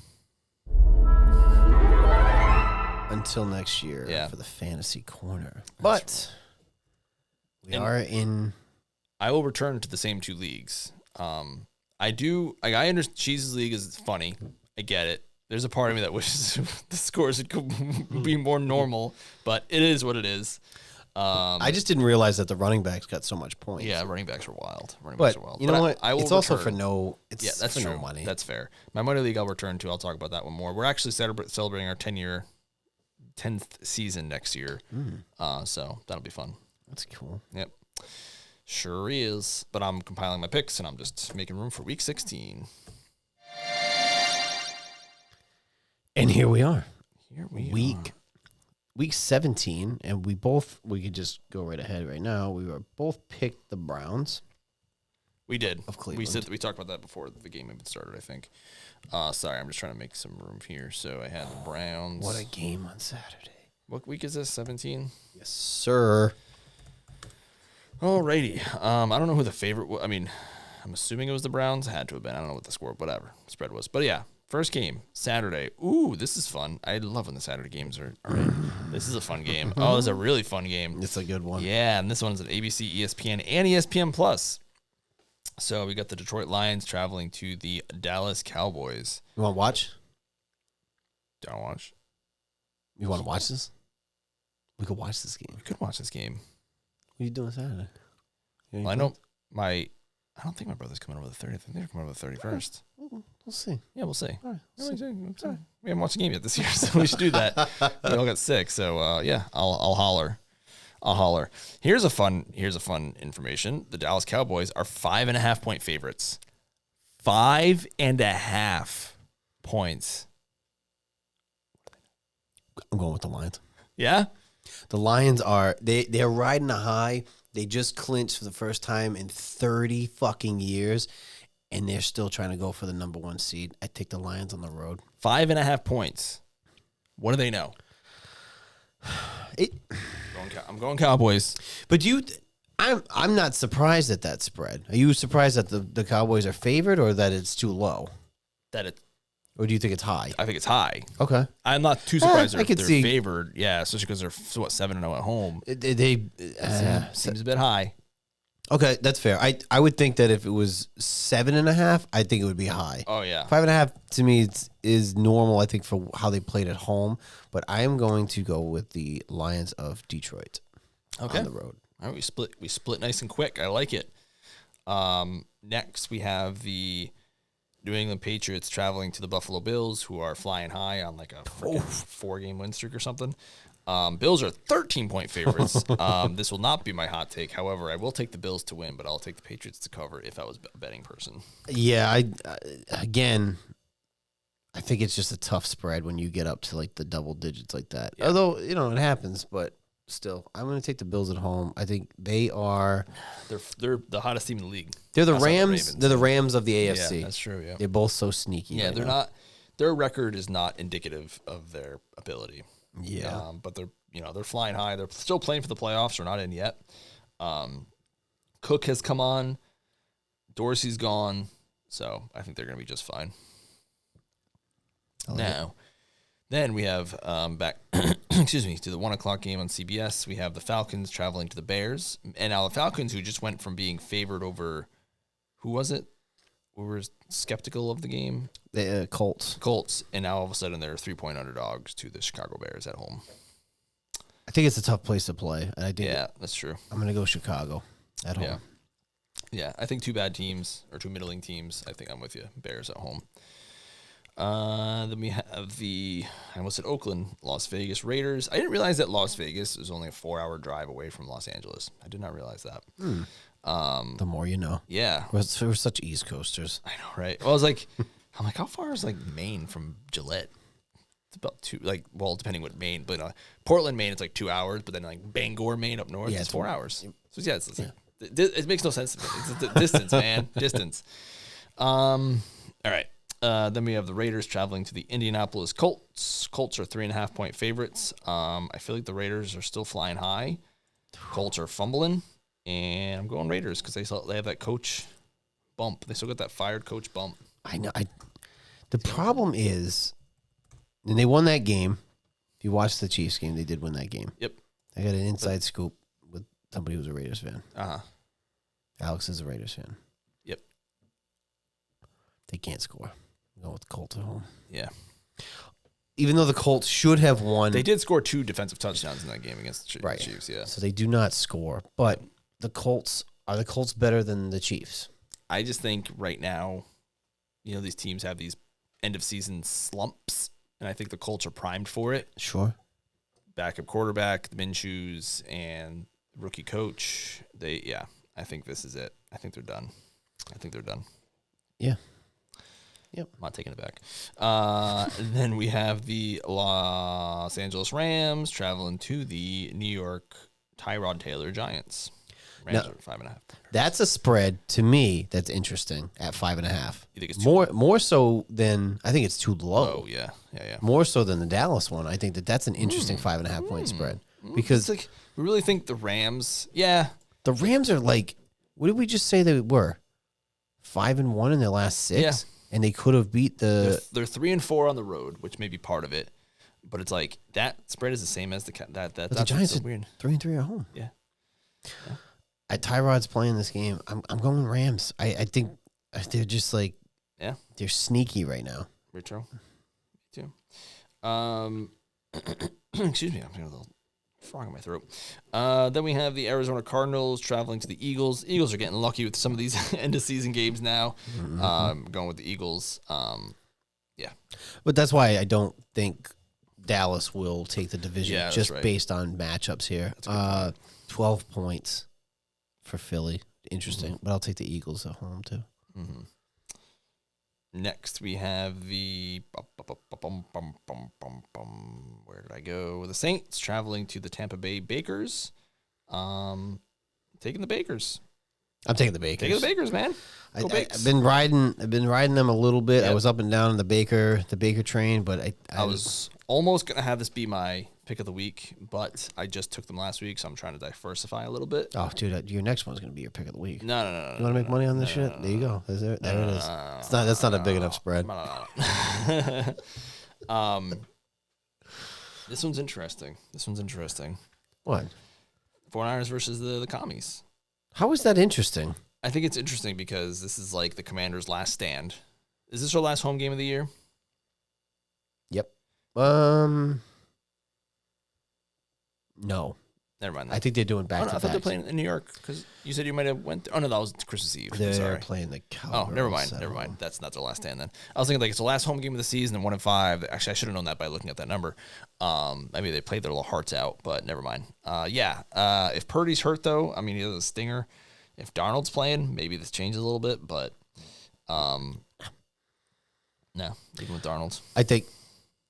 Until next year for the fantasy corner. But we are in. I will return to the same 2 leagues. I understand Cheese's league is funny. I get it. There's a part of me that wishes the scores would be more normal, but it is what it is. I just didn't realize that the running backs got so much points. Yeah, running backs are wild. You know what? It's also for no. That's true. No money. That's fair. My money league I'll return to. I'll talk about that one more. We're actually celebrating our 10th season next year. So that'll be fun. That's cool. Yep. Sure is. But I'm compiling my picks and I'm just making room for week 16. And here we are. Week 17, and we could just go right ahead right now. We were both picked the Browns. We did. Of Cleveland. We talked about that before the game even started, I think. Sorry, I'm just trying to make some room here. So I had the Browns. What a game on Saturday. What week is this? 17? Yes, sir. Alrighty. I don't know who the favorite was. I mean, I'm assuming it was the Browns. It had to have been. I don't know what the whatever spread was. But yeah, first game, Saturday. Ooh, this is fun. I love when the Saturday games are in. This is a fun game. Oh, this is a really fun game. It's a good one. Yeah, and this one's at ABC, ESPN, and ESPN Plus. So we got the Detroit Lions traveling to the Dallas Cowboys. You want to watch? Don't watch. You want to watch this? We could watch this game. We could watch this game. What are you doing Saturday? Well, I know I don't think my brother's coming over the 30th. I think they're coming over the 31st. We'll see. Yeah, we'll see. All right. We haven't watched a game yet this year, so we should do that. We all got sick, so yeah, I'll holler. Here's a fun information. The Dallas Cowboys are 5.5 point favorites. 5.5 points. I'm going with the Lions. Yeah? The Lions are they're riding a high. They just clinched for the first time in 30 fucking years, and they're still trying to go for the number 1 seed. I take the Lions on the road. 5.5 points. What do they know? I'm going Cowboys. But I'm not surprised at that spread. Are you surprised that the Cowboys are favored or that it's too low? Or do you think it's high? I think it's high. Okay. I'm not too surprised they're see. favored. Yeah, especially because they're 7-0 at home. Seems a bit high. Okay, that's fair. I would think that if it was 7.5, I think it would be high. Oh yeah, 5.5 to me is normal. I think for how they played at home, but I am going to go with the Lions of Detroit. Okay. On the road. All right, we split nice and quick. I like it. Next we have the New England Patriots traveling to the Buffalo Bills, who are flying high on like a 4-game win streak or something. Bills are 13-point favorites. This will not be my hot take. However, I will take the Bills to win, but I'll take the Patriots to cover if I was a betting person. Yeah, I think it's just a tough spread when you get up to like the double digits like that. Yeah. Although, it happens, but still, I'm going to take the Bills at home. I think they are... They're the hottest team in the league. They're the Rams. They're the Rams of the AFC. Yeah, that's true, yeah. They're both so sneaky. Yeah, they're not... Their record is not indicative of their ability. Yeah. But they're flying high. They're still playing for the playoffs. They're not in yet. Cook has come on. Dorsey's gone. So I think they're going to be just fine. Then we have back to the 1 o'clock game on CBS. We have the Falcons traveling to the Bears. And now the Falcons, who just went from being favored over, who was it? We were skeptical of the game. The Colts. And now all of a sudden they're 3-point underdogs to the Chicago Bears at home. I think it's a tough place to play. And I think that's true. I'm going to go Chicago at home. Yeah, I think 2 bad teams or 2 middling teams. I think I'm with you. Bears at home. Then we have I almost said Oakland, Las Vegas Raiders. I didn't realize that Las Vegas is only a 4-hour drive away from Los Angeles. I did not realize that. The more you know. Yeah. We're such East Coasters. I know, right? Well, I was like, how far is like Maine from Gillette? It's about 2, depending what Maine, but Portland, Maine, it's like 2 hours, but then like Bangor, Maine up north, it's 4 hours. So yeah, it makes no sense to me. It's the distance, man. Distance. All right. Then we have the Raiders traveling to the Indianapolis Colts. Colts are 3.5-point favorites. I feel like the Raiders are still flying high. Colts are fumbling, and I'm going Raiders because they have that coach bump. They still got that fired coach bump. I know. The problem is, and they won that game. If you watch the Chiefs game, they did win that game. Yep. I got an inside scoop with somebody who's a Raiders fan. Alex is a Raiders fan. Yep. They can't score. Go with the Colts at home. Yeah. Even though the Colts should have won. They did score 2 defensive touchdowns in that game against the Chiefs, yeah. So they do not score. But the Colts better than the Chiefs? I just think right now, these teams have these end-of-season slumps, and I think the Colts are primed for it. Sure. Backup quarterback, the Minshew's, and rookie coach. I think this is it. I think they're done. Yeah. Yep. I'm not taking it back. Then we have the Los Angeles Rams traveling to the New York Tyrod Taylor Giants. Rams are 5.5. That's a spread to me that's interesting at 5.5. You think it's too low? More so than I think it's too low. Oh yeah. More so than the Dallas one. I think that's an interesting 5.5 point spread because we really think the Rams. Yeah, the Rams are like, what did we just say they were? 5-1 in their last 6. Yeah. And they could have beat the. They're 3-4 on the road, which may be part of it, but it's like that spread is the same as the Giants are weird. 3-3 at home. Yeah. Tyrod's playing this game. I'm going Rams. I think they're just like they're sneaky right now. Retro, me too. Excuse me, I'm getting a little frog in my throat. Then we have the Arizona Cardinals traveling to the Eagles. Eagles are getting lucky with some of these end-of-season games now. Going with the Eagles. Yeah. But that's why I don't think Dallas will take the division just right. based on matchups here. 12 points for Philly. Interesting. But I'll take the Eagles at home, too. Next, we have the... Where did I go? The Saints traveling to the Tampa Bay Bakers. Taking the Bakers. I'm taking the Bakers. Taking the Bakers, man. I've been riding them a little bit. Yep. I was up and down on the Baker train, but I was almost gonna have this be my pick of the week, but I just took them last week, so I'm trying to diversify a little bit. Oh, dude, your next one's gonna be your pick of the week. No. You want to make money on this shit? There you go. There it is. That's not a big enough spread. This one's interesting. What? 49ers versus the Commies. How is that interesting? I think it's interesting because this is like the Commanders' last stand. Is this our last home game of the year? Yep. No. Never mind. I think they're doing back to back. I thought they're playing in New York because you said you might have went. Oh no, that was Christmas Eve. They're playing the Cowboys. Oh, never mind. That's not their last stand then. I was thinking like it's the last home game of the season and 1-5. Actually, I should have known that by looking at that number. Maybe they played their little hearts out, but never mind. If Purdy's hurt though, I mean he has a stinger. If Darnold's playing, maybe this changes a little bit, but no, even with Darnold. I think.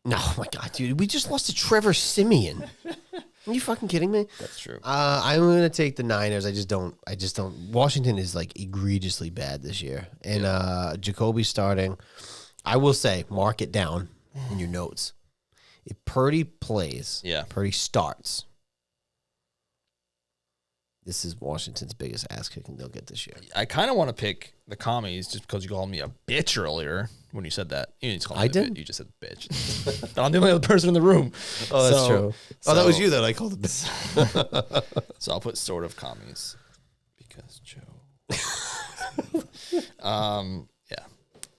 No, oh my God, dude, we just lost to Trevor Siemian. Are you fucking kidding me? That's true. I'm gonna take the Niners. I just don't. Washington is like egregiously bad this year, and Jacoby's starting. I will say, mark it down in your notes. If Purdy plays, Purdy starts. This is Washington's biggest ass kicking they'll get this year. I kind of want to pick the Commies just because you called me a bitch earlier when you said that. You didn't call me didn't. You just said bitch. I'm the only other person in the room. Oh, that's true. That was you that I called a bitch. So I'll put sort of Commies because Joe.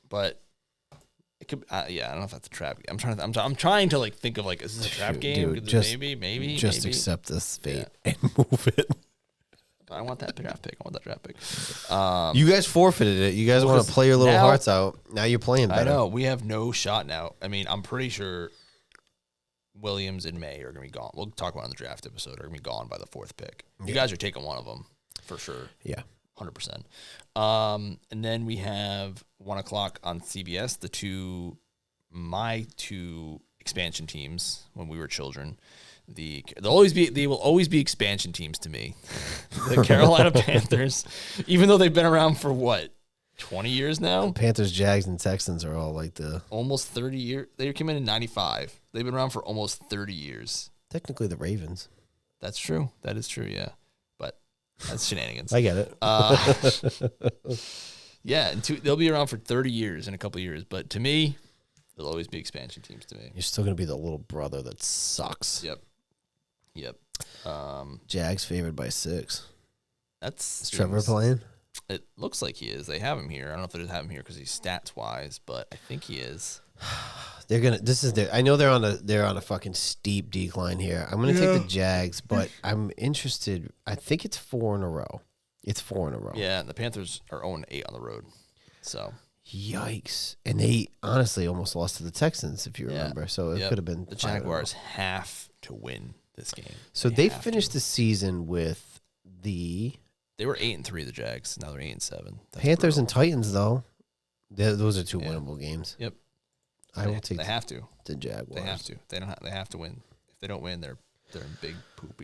But it could. I don't know if that's a trap. I'm trying to like think of like is this a trap game? Dude, maybe. Accept this fate and move it. I want that draft pick. You guys forfeited it. You guys want to play your little hearts out. Now you're playing better. I know. We have no shot now. I mean, I'm pretty sure Williams and May are going to be gone. We'll talk about it in the draft episode. Are going to be gone by the 4th pick. You guys are taking one of them for sure. Yeah. 100%. And then we have 1 o'clock on CBS, my two expansion teams when we were children. They will always be expansion teams to me. The Carolina Panthers, even though they've been around for what, 20 years now? Panthers, Jags, and Texans are all like almost 30 years. They came in 95. They've been around for almost 30 years. Technically the Ravens. That's true. That is true, yeah. But that's shenanigans. I get it. Yeah, and they'll be around for 30 years in a couple of years. But to me, they'll always be expansion teams to me. You're still going to be the little brother that sucks. Yep. Jags favored by 6. Is Trevor playing? It looks like he is. They have him here. I don't know if they just have him here because he's stats wise, but I think he is. They're gonna. This is their. I know they're on a fucking steep decline here. I'm gonna take the Jags, but I'm interested. I think it's 4 in a row. It's 4 in a row. Yeah, and the Panthers are 0-8 on the road. So yikes! And they honestly almost lost to the Texans, if you remember. So it could have been the Jaguars have to win this game. So they finished the season with They were 8-3, the Jags. Now they're 8-7. Panthers and Titans, though. Those are 2 winnable games. Yep. I will take. They have to. The Jaguars. They have to. They have to win. If they don't win, they're in big poop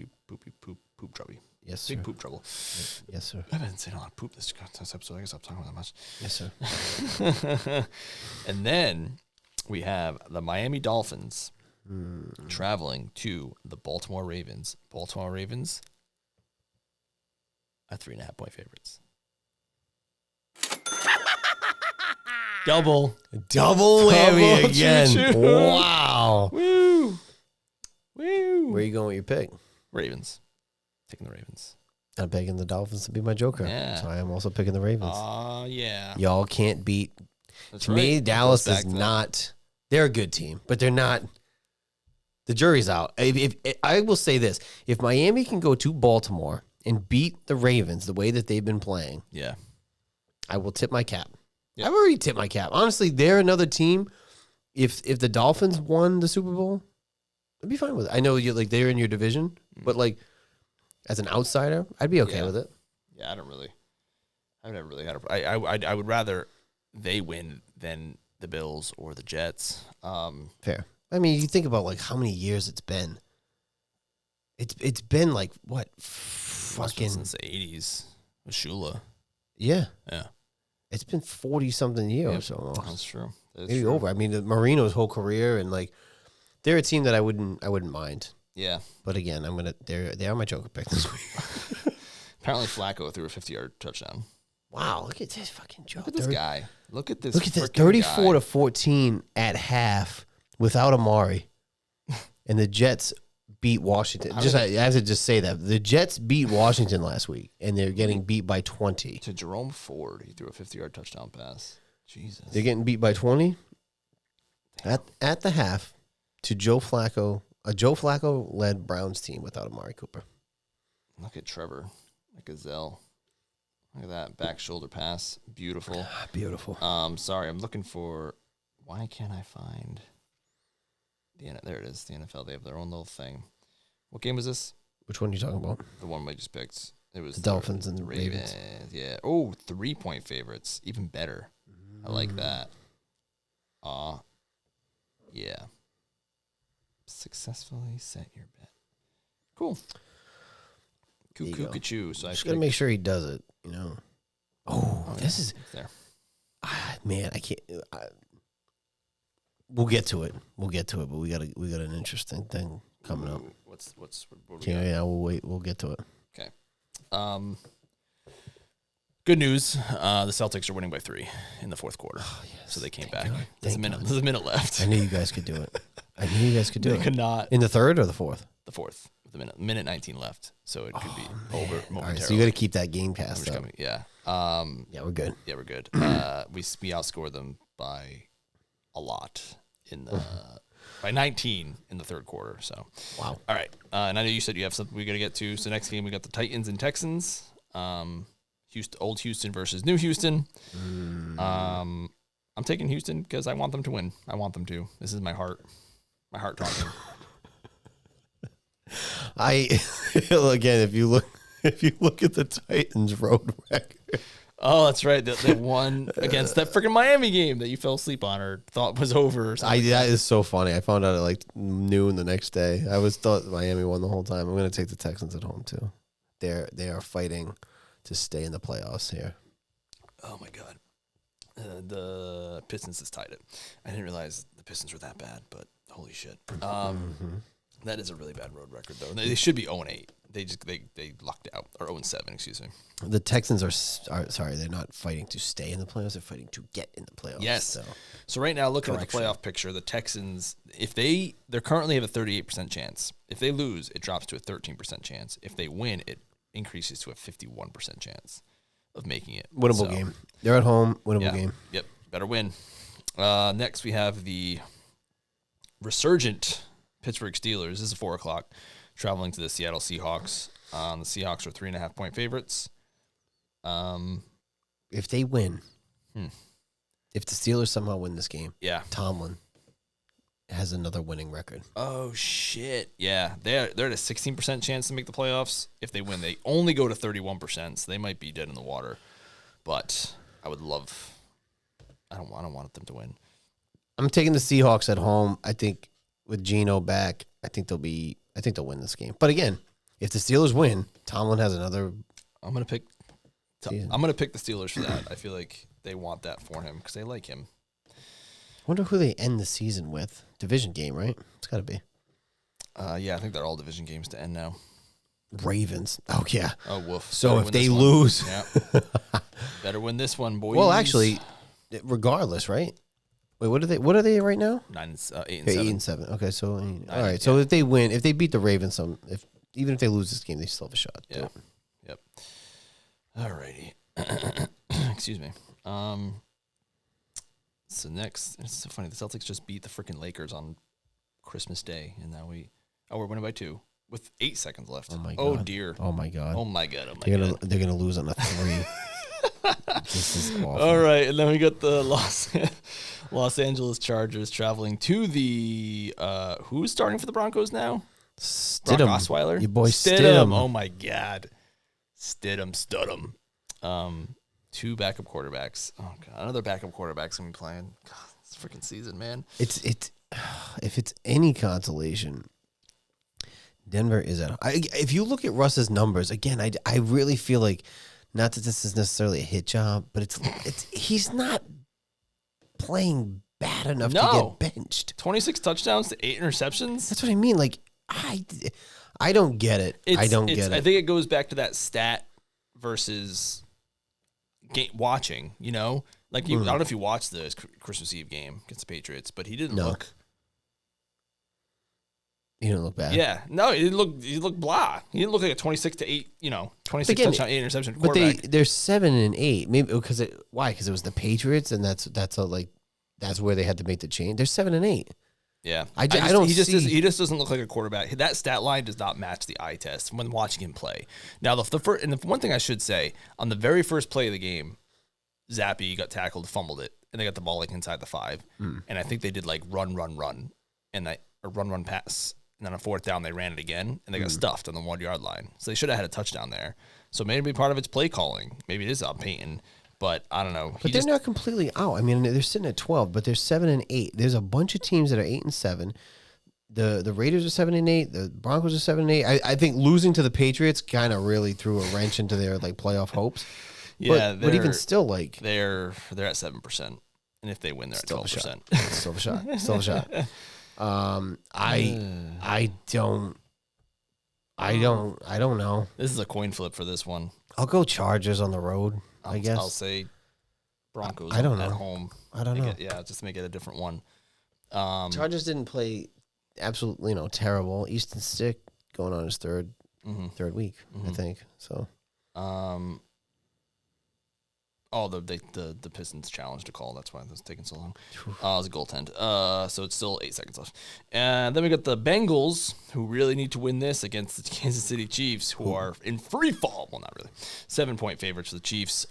trouble. Yes, sir. Big poop trouble. Yes, sir. I've been saying a lot of poop this episode. I guess I'm talking about that much. Yes, sir. And then we have the Miami Dolphins traveling to the Baltimore Ravens. Baltimore Ravens are 3.5-point favorites. Double whammy again. Choo-choo. Wow. Woo. Where are you going with your pick? Ravens. Taking the Ravens. I'm picking the Dolphins to be my joker. Yeah. So I am also picking the Ravens. Yeah. Y'all can't beat. That's to right. me, Dallas is not. They're a good team, but they're not. The jury's out. If I will say this, if Miami can go to Baltimore and beat the Ravens the way that they've been playing, yeah, I will tip my cap. Yep. I've already tipped my cap. Honestly, they're another team. If the Dolphins won the Super Bowl, I'd be fine with it. I know you they're in your division, but as an outsider, I'd be okay with it. Yeah, I've never really had I would rather they win than the Bills or the Jets. Fair. I mean, you think about how many years it's been. It's been what fucking since the 80s with Shula. Yeah. Yeah. It's been 40-something years almost. That's true. Maybe over. I mean, Marino's whole career and they're a team that I wouldn't mind. Yeah. But again, they are my joker pick this week. Apparently Flacco threw a 50-yard touchdown. Wow, look at this fucking joke. Look at this guy. Look at this 34-14 at half without Amari. And the Jets beat Washington. I have to just say that. The Jets beat Washington last week, and they're getting beat by 20. To Jerome Ford, he threw a 50-yard touchdown pass. Jesus. They're getting beat by 20 at the half to Joe Flacco, a Joe Flacco-led Browns team without Amari Cooper. Look at Trevor, like a Gazelle. Look at that back shoulder pass. Beautiful. Beautiful. Sorry, I'm looking for. Why can't I find there it is. The NFL. They have their own little thing. What game was this? Which one are you talking about? The one we just picked. It was the Dolphins and the Ravens. Yeah. Oh, 3-point favorites. Even better. I like that. Yeah. Successfully set your bet. Cool. Cuckoo. So I just gotta make sure he does it. Oh, this is there. Man, I can't. We'll get to it. But we got an interesting thing coming up. What we'll wait. We'll get to it. Okay. Good news. The Celtics are winning by 3 in the fourth quarter. Oh, yes. So they came back. There's a minute left. I knew you guys could do it. They could not. In the third or the fourth? The fourth. With a minute 19 left. So it could be over momentarily. All right, so you got to keep that game passed up. Yeah. Yeah, we're good. Yeah, we're good. We outscored them by a lot by 19 in the third quarter. So wow. All right. And I know you said you have something we got to get to. So next game we got the Titans and Texans. Old Houston versus New Houston. I'm taking Houston because I want them to win. I want them to. This is my heart talking. Again, if you look at the Titans road record. Oh, that's right. They won against that freaking Miami game that you fell asleep on or thought was over. Or something that is so funny. I found out at noon the next day. I thought Miami won the whole time. I'm going to take the Texans at home too. They are fighting to stay in the playoffs here. Oh my God. The Pistons has tied it. I didn't realize the Pistons were that bad, but holy shit. That is a really bad road record, though. They should be 0-8. They lucked out, or 0-7, excuse me. The Texans are sorry. They're not fighting to stay in the playoffs. They're fighting to get in the playoffs. Yes. So right now, looking at the playoff picture, the Texans, if they currently have a 38% chance. If they lose, it drops to a 13% chance. If they win, it increases to a 51% chance of making it. Winnable game. They're at home. Winnable game. Yep. Better win. Next, we have the resurgent Pittsburgh Steelers. This is 4:00, traveling to the Seattle Seahawks. The Seahawks are 3.5-point favorites. If they win, if the Steelers somehow win this game, Tomlin has another winning record. Oh shit! Yeah, they're at a 16% chance to make the playoffs. If they win, they only go to 31%, so they might be dead in the water. But I would love. I don't want them to win. I'm taking the Seahawks at home. I think with Geno back, I think they'll win this game. But again, if the Steelers win, Tomlin has another. I'm gonna pick the Steelers for that. I feel like they want that for him because they like him. I wonder who they end the season with. Division game, right? It's got to be. Yeah, I think they're all division games to end now. Ravens. Oh yeah. Oh woof. So if they lose, better win this one, boys. Well, actually, regardless, right? Wait, what are they right now? 8-7. Okay, so all right. So if they win, if they beat the Ravens, even if they lose this game, they still have a shot. Yeah. Yep. All righty. Excuse me. So next, it's so funny. The Celtics just beat the freaking Lakers on Christmas Day, and now we're winning by 2 with 8 seconds left. Oh my god! Oh dear! Oh my god! Oh my god! They're gonna lose on a 3. This is awful. All right, and then we got the Los Angeles Chargers traveling to the who's starting for the Broncos now? Stidham. Brock Osweiler. Your boy Stidham. Oh my god. Stidham. 2 backup quarterbacks. Oh god, another backup quarterback's gonna be playing. God, this freaking season, man. It's if it's any consolation, Denver is at. If you look at Russ's numbers again, I really feel like, not that this is necessarily a hit job, but it's he's not playing bad enough to get benched. 26 touchdowns to 8 interceptions. That's what I mean. Like I don't get it. I don't get it. I think it goes back to that stat versus watching. You know, like I don't know if you watched the Christmas Eve game against the Patriots, but he didn't look. He didn't look bad. Yeah, no, he looked blah. He didn't look like a 26 to 8. 26 touchdown, 8 interception quarterback. But they're 7 and 8. Maybe because why? Because it was the Patriots, and that's where they had to make the change. They're 7 and 8. Yeah, I don't. He just doesn't look like a quarterback. That stat line does not match the eye test when watching him play. Now the one thing I should say, on the very first play of the game, Zappe got tackled, fumbled it, and they got the ball like inside the 5. And I think they did like run, and run pass. And then on 4th down, they ran it again, and they got stuffed on the 1-yard line. So they should have had a touchdown there. So maybe part of it's play calling. Maybe it is on Peyton, but I don't know. But they're not completely out. I mean, they're sitting at 12, but they're 7 and 8. There's a bunch of teams that are 8 and 7. The Raiders are 7 and 8. The Broncos are 7 and 8. I think losing to the Patriots kind of really threw a wrench into their like playoff hopes. Yeah, but even still, like they're at 7%, and if they win, they're at 12%. Still a shot. Still a shot. I don't know. This is a coin flip for this one. I'll go Chargers on the road. I guess I'll say Broncos. I don't know. At home. I don't know. Just to make it a different one. Chargers didn't play absolutely terrible. Easton Stick going on his third week, I think. So, the Pistons challenged a call. That's why it was taking so long. It was a goaltend. So it's still 8 seconds left. And then we got the Bengals, who really need to win this against the Kansas City Chiefs, who are in free fall. Well, not really. 7-point favorites for the Chiefs.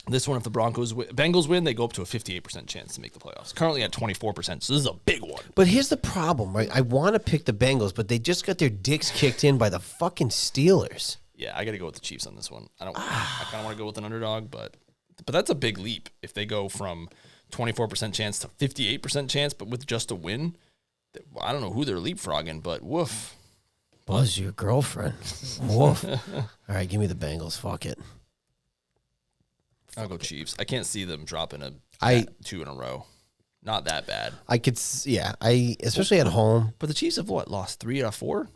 This one, if the Bengals win, they go up to a 58% chance to make the playoffs. Currently at 24%, so this is a big one. But here's the problem, right? I want to pick the Bengals, but they just got their dicks kicked in by the fucking Steelers. Yeah, I got to go with the Chiefs on this one. I kind of want to go with an underdog, but that's a big leap if they go from 24% chance to 58% chance, but with just a win. I don't know who they're leapfrogging, but woof. Buzz, your girlfriend. Woof. All right, give me the Bengals. Fuck it. I'll go Chiefs. I can't see them dropping 2 in a row. Not that bad. I could, especially at home. But the Chiefs have lost 3 out of 4?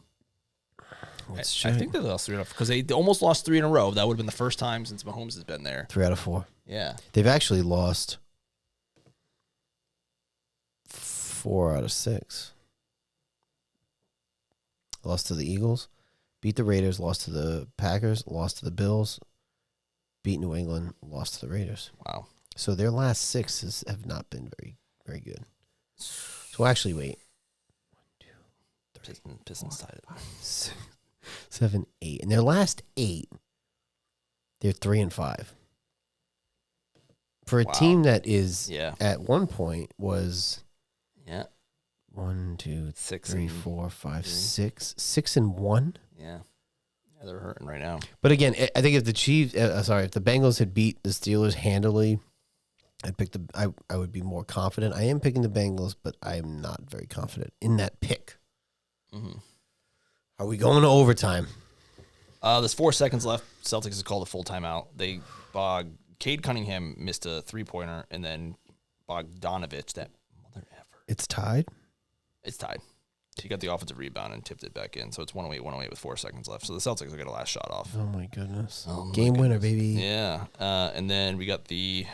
I check. think they lost 3 out of 4 because they almost lost 3 in a row. That would have been the first time since Mahomes has been there. 3 out of 4. Yeah. They've actually lost 4 out of 6. Lost to the Eagles, beat the Raiders, lost to the Packers, lost to the Bills, beat New England, lost to the Raiders. Wow. So their last 6 have not been very, very good. So actually, wait. 1, 2, 3, Pistons tied it. 5, 6, 7, 8. And their last 8, they're 3 and 5. For a team that is at one point was 1, 2, 3, 4, 5, 6 and 1. Yeah, they're hurting right now. But again, I think if the if the Bengals had beat the Steelers handily, I'd pick I would be more confident. I am picking the Bengals, but I am not very confident in that pick. Mm-hmm. Are we going to overtime? There's 4 seconds left. Celtics has called a full timeout. Cade Cunningham missed a 3-pointer, and then Bogdanovich, that mother effer. It's tied? It's tied. He got the offensive rebound and tipped it back in. So it's 108 with 4 seconds left. So the Celtics will get a last shot off. Oh, my goodness. Game winner, baby. Yeah. And then we got the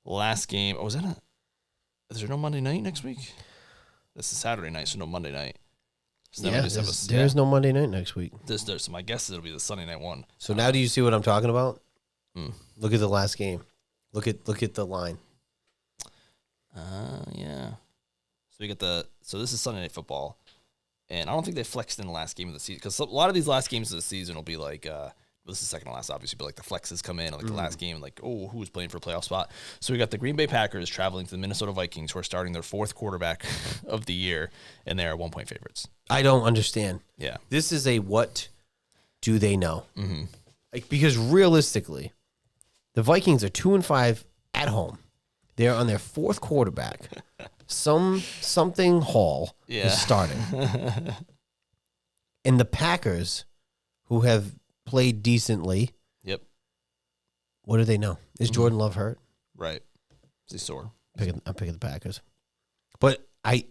last game. Oh, is there no Monday night next week? This is Saturday night, so no Monday night. So there's no Monday night next week. So my guess is it'll be the Sunday night one. So now do you see what I'm talking about? Look at the last game. Look at the line. Yeah. So this is Sunday Night Football, and I don't think they flexed in the last game of the season because a lot of these last games of the season will be like, this is second to last, obviously, but like the flexes come in, like the last game, like, oh, who's playing for a playoff spot? So we got the Green Bay Packers traveling to the Minnesota Vikings, who are starting their fourth quarterback of the year, and they are 1-point favorites. I don't understand. Yeah. This is a what do they know? Mm-hmm. Like, because realistically, the Vikings are 2-5 at home. They're on their fourth quarterback. Something Hall is starting. And the Packers, who have played decently. Yep. What do they know? Is Jordan Love hurt? Right. Is he sore? I'm picking the Packers. But I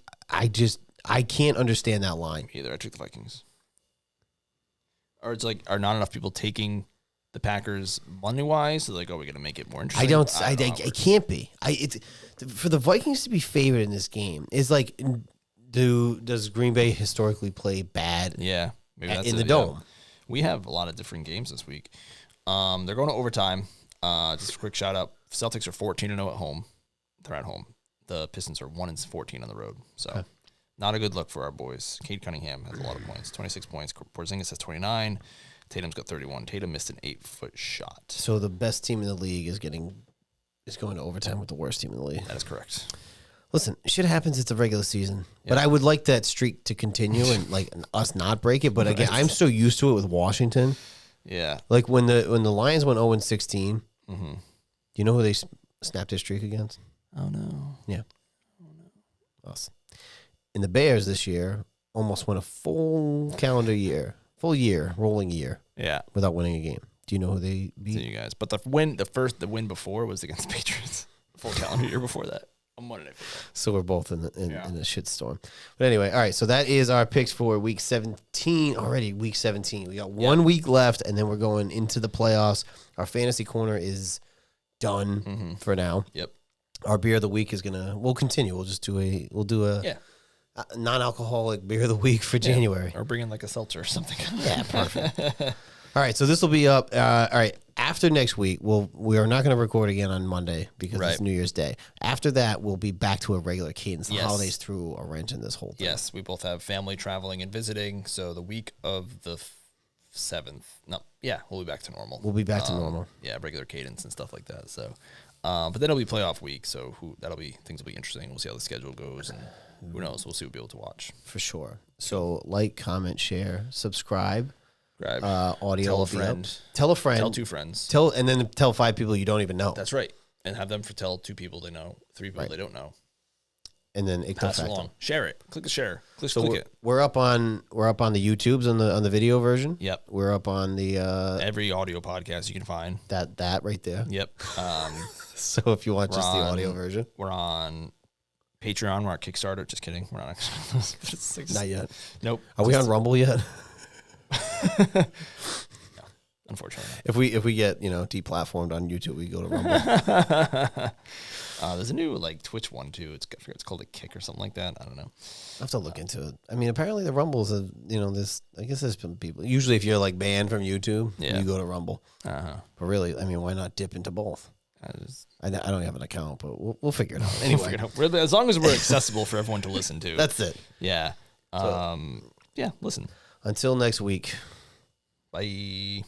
can't understand that line. Me either. I took the Vikings. Or it's like, are not enough people taking the Packers money-wise? So like, oh, we're going to make it more interesting? It can't be. For the Vikings to be favored in this game is like, does Green Bay historically play bad? Yeah. Maybe that's in the dome? We have a lot of different games this week. They're going to overtime. Just a quick shout out. Celtics are 14-0 at home. They're at home. The Pistons are 1-14 on the road. So not a good look for our boys. Cade Cunningham has a lot of points. 26 points. Porzingis has 29. Tatum's got 31. Tatum missed an 8-foot shot. So the best team in the league is going to overtime with the worst team in the league. That is correct. Listen, shit happens. It's a regular season, but I would like that streak to continue and like us not break it. But again, I'm so used to it with Washington. Yeah, like when the Lions went 0-16. Do you know who they snapped their streak against? Oh no. Yeah. Oh no. Us. And the Bears this year almost went a full rolling year. Yeah, without winning a game. Do you know who they beat? You guys, but the win before was against the Patriots. Full calendar year before that. Monday Night Football. So we're both in the shit storm. But anyway, all right. So that is our picks for week 17 already. Week 17. We got 1 week left, and then we're going into the playoffs. Our fantasy corner is done for now. Yep. Our beer of the week is we'll continue. We'll just do a non-alcoholic beer of the week for January. Or bring in like a seltzer or something. Yeah, perfect. All right, so this will be up. All right, after next week, we are not going to record again on Monday because it's New Year's Day. After that, we'll be back to a regular cadence. The holidays threw a wrench in this whole thing. Yes, we both have family traveling and visiting, so the week of the 7th. We'll be back to normal. We'll be back to normal. Yeah, regular cadence and stuff like that. So, but then it'll be playoff week, so things will be interesting. We'll see how the schedule goes, and who knows? We'll see what we'll be able to watch for sure. So, like, comment, share, subscribe. Audio. Tell a friend. Tell a friend. Tell 2 friends. And then tell 5 people you don't even know. That's right. And have them tell 2 people they know, 3 people they don't know. And then pass it along. Share it. Click the share. Click it. We're up on the YouTubes on the video version. Yep. We're up on the every audio podcast you can find. That right there. Yep. So if you want just the audio version, we're on Patreon. We're on Kickstarter. Just kidding. We're not actually. Not yet. Nope. Are we on Rumble yet? No, unfortunately. If we get deplatformed on YouTube, we go to Rumble. There's a new Twitch one too. I forget it's called a Kick or something like that. I don't know. I have to look into it. I mean, apparently the Rumbles are this. I guess there's been people. Usually, if you're banned from YouTube, you go to Rumble. But really, I mean, why not dip into both? I don't have an account, but we'll figure it out. Anyway, as long as we're accessible for everyone to listen to. That's it. Yeah. Listen. Until next week. Bye.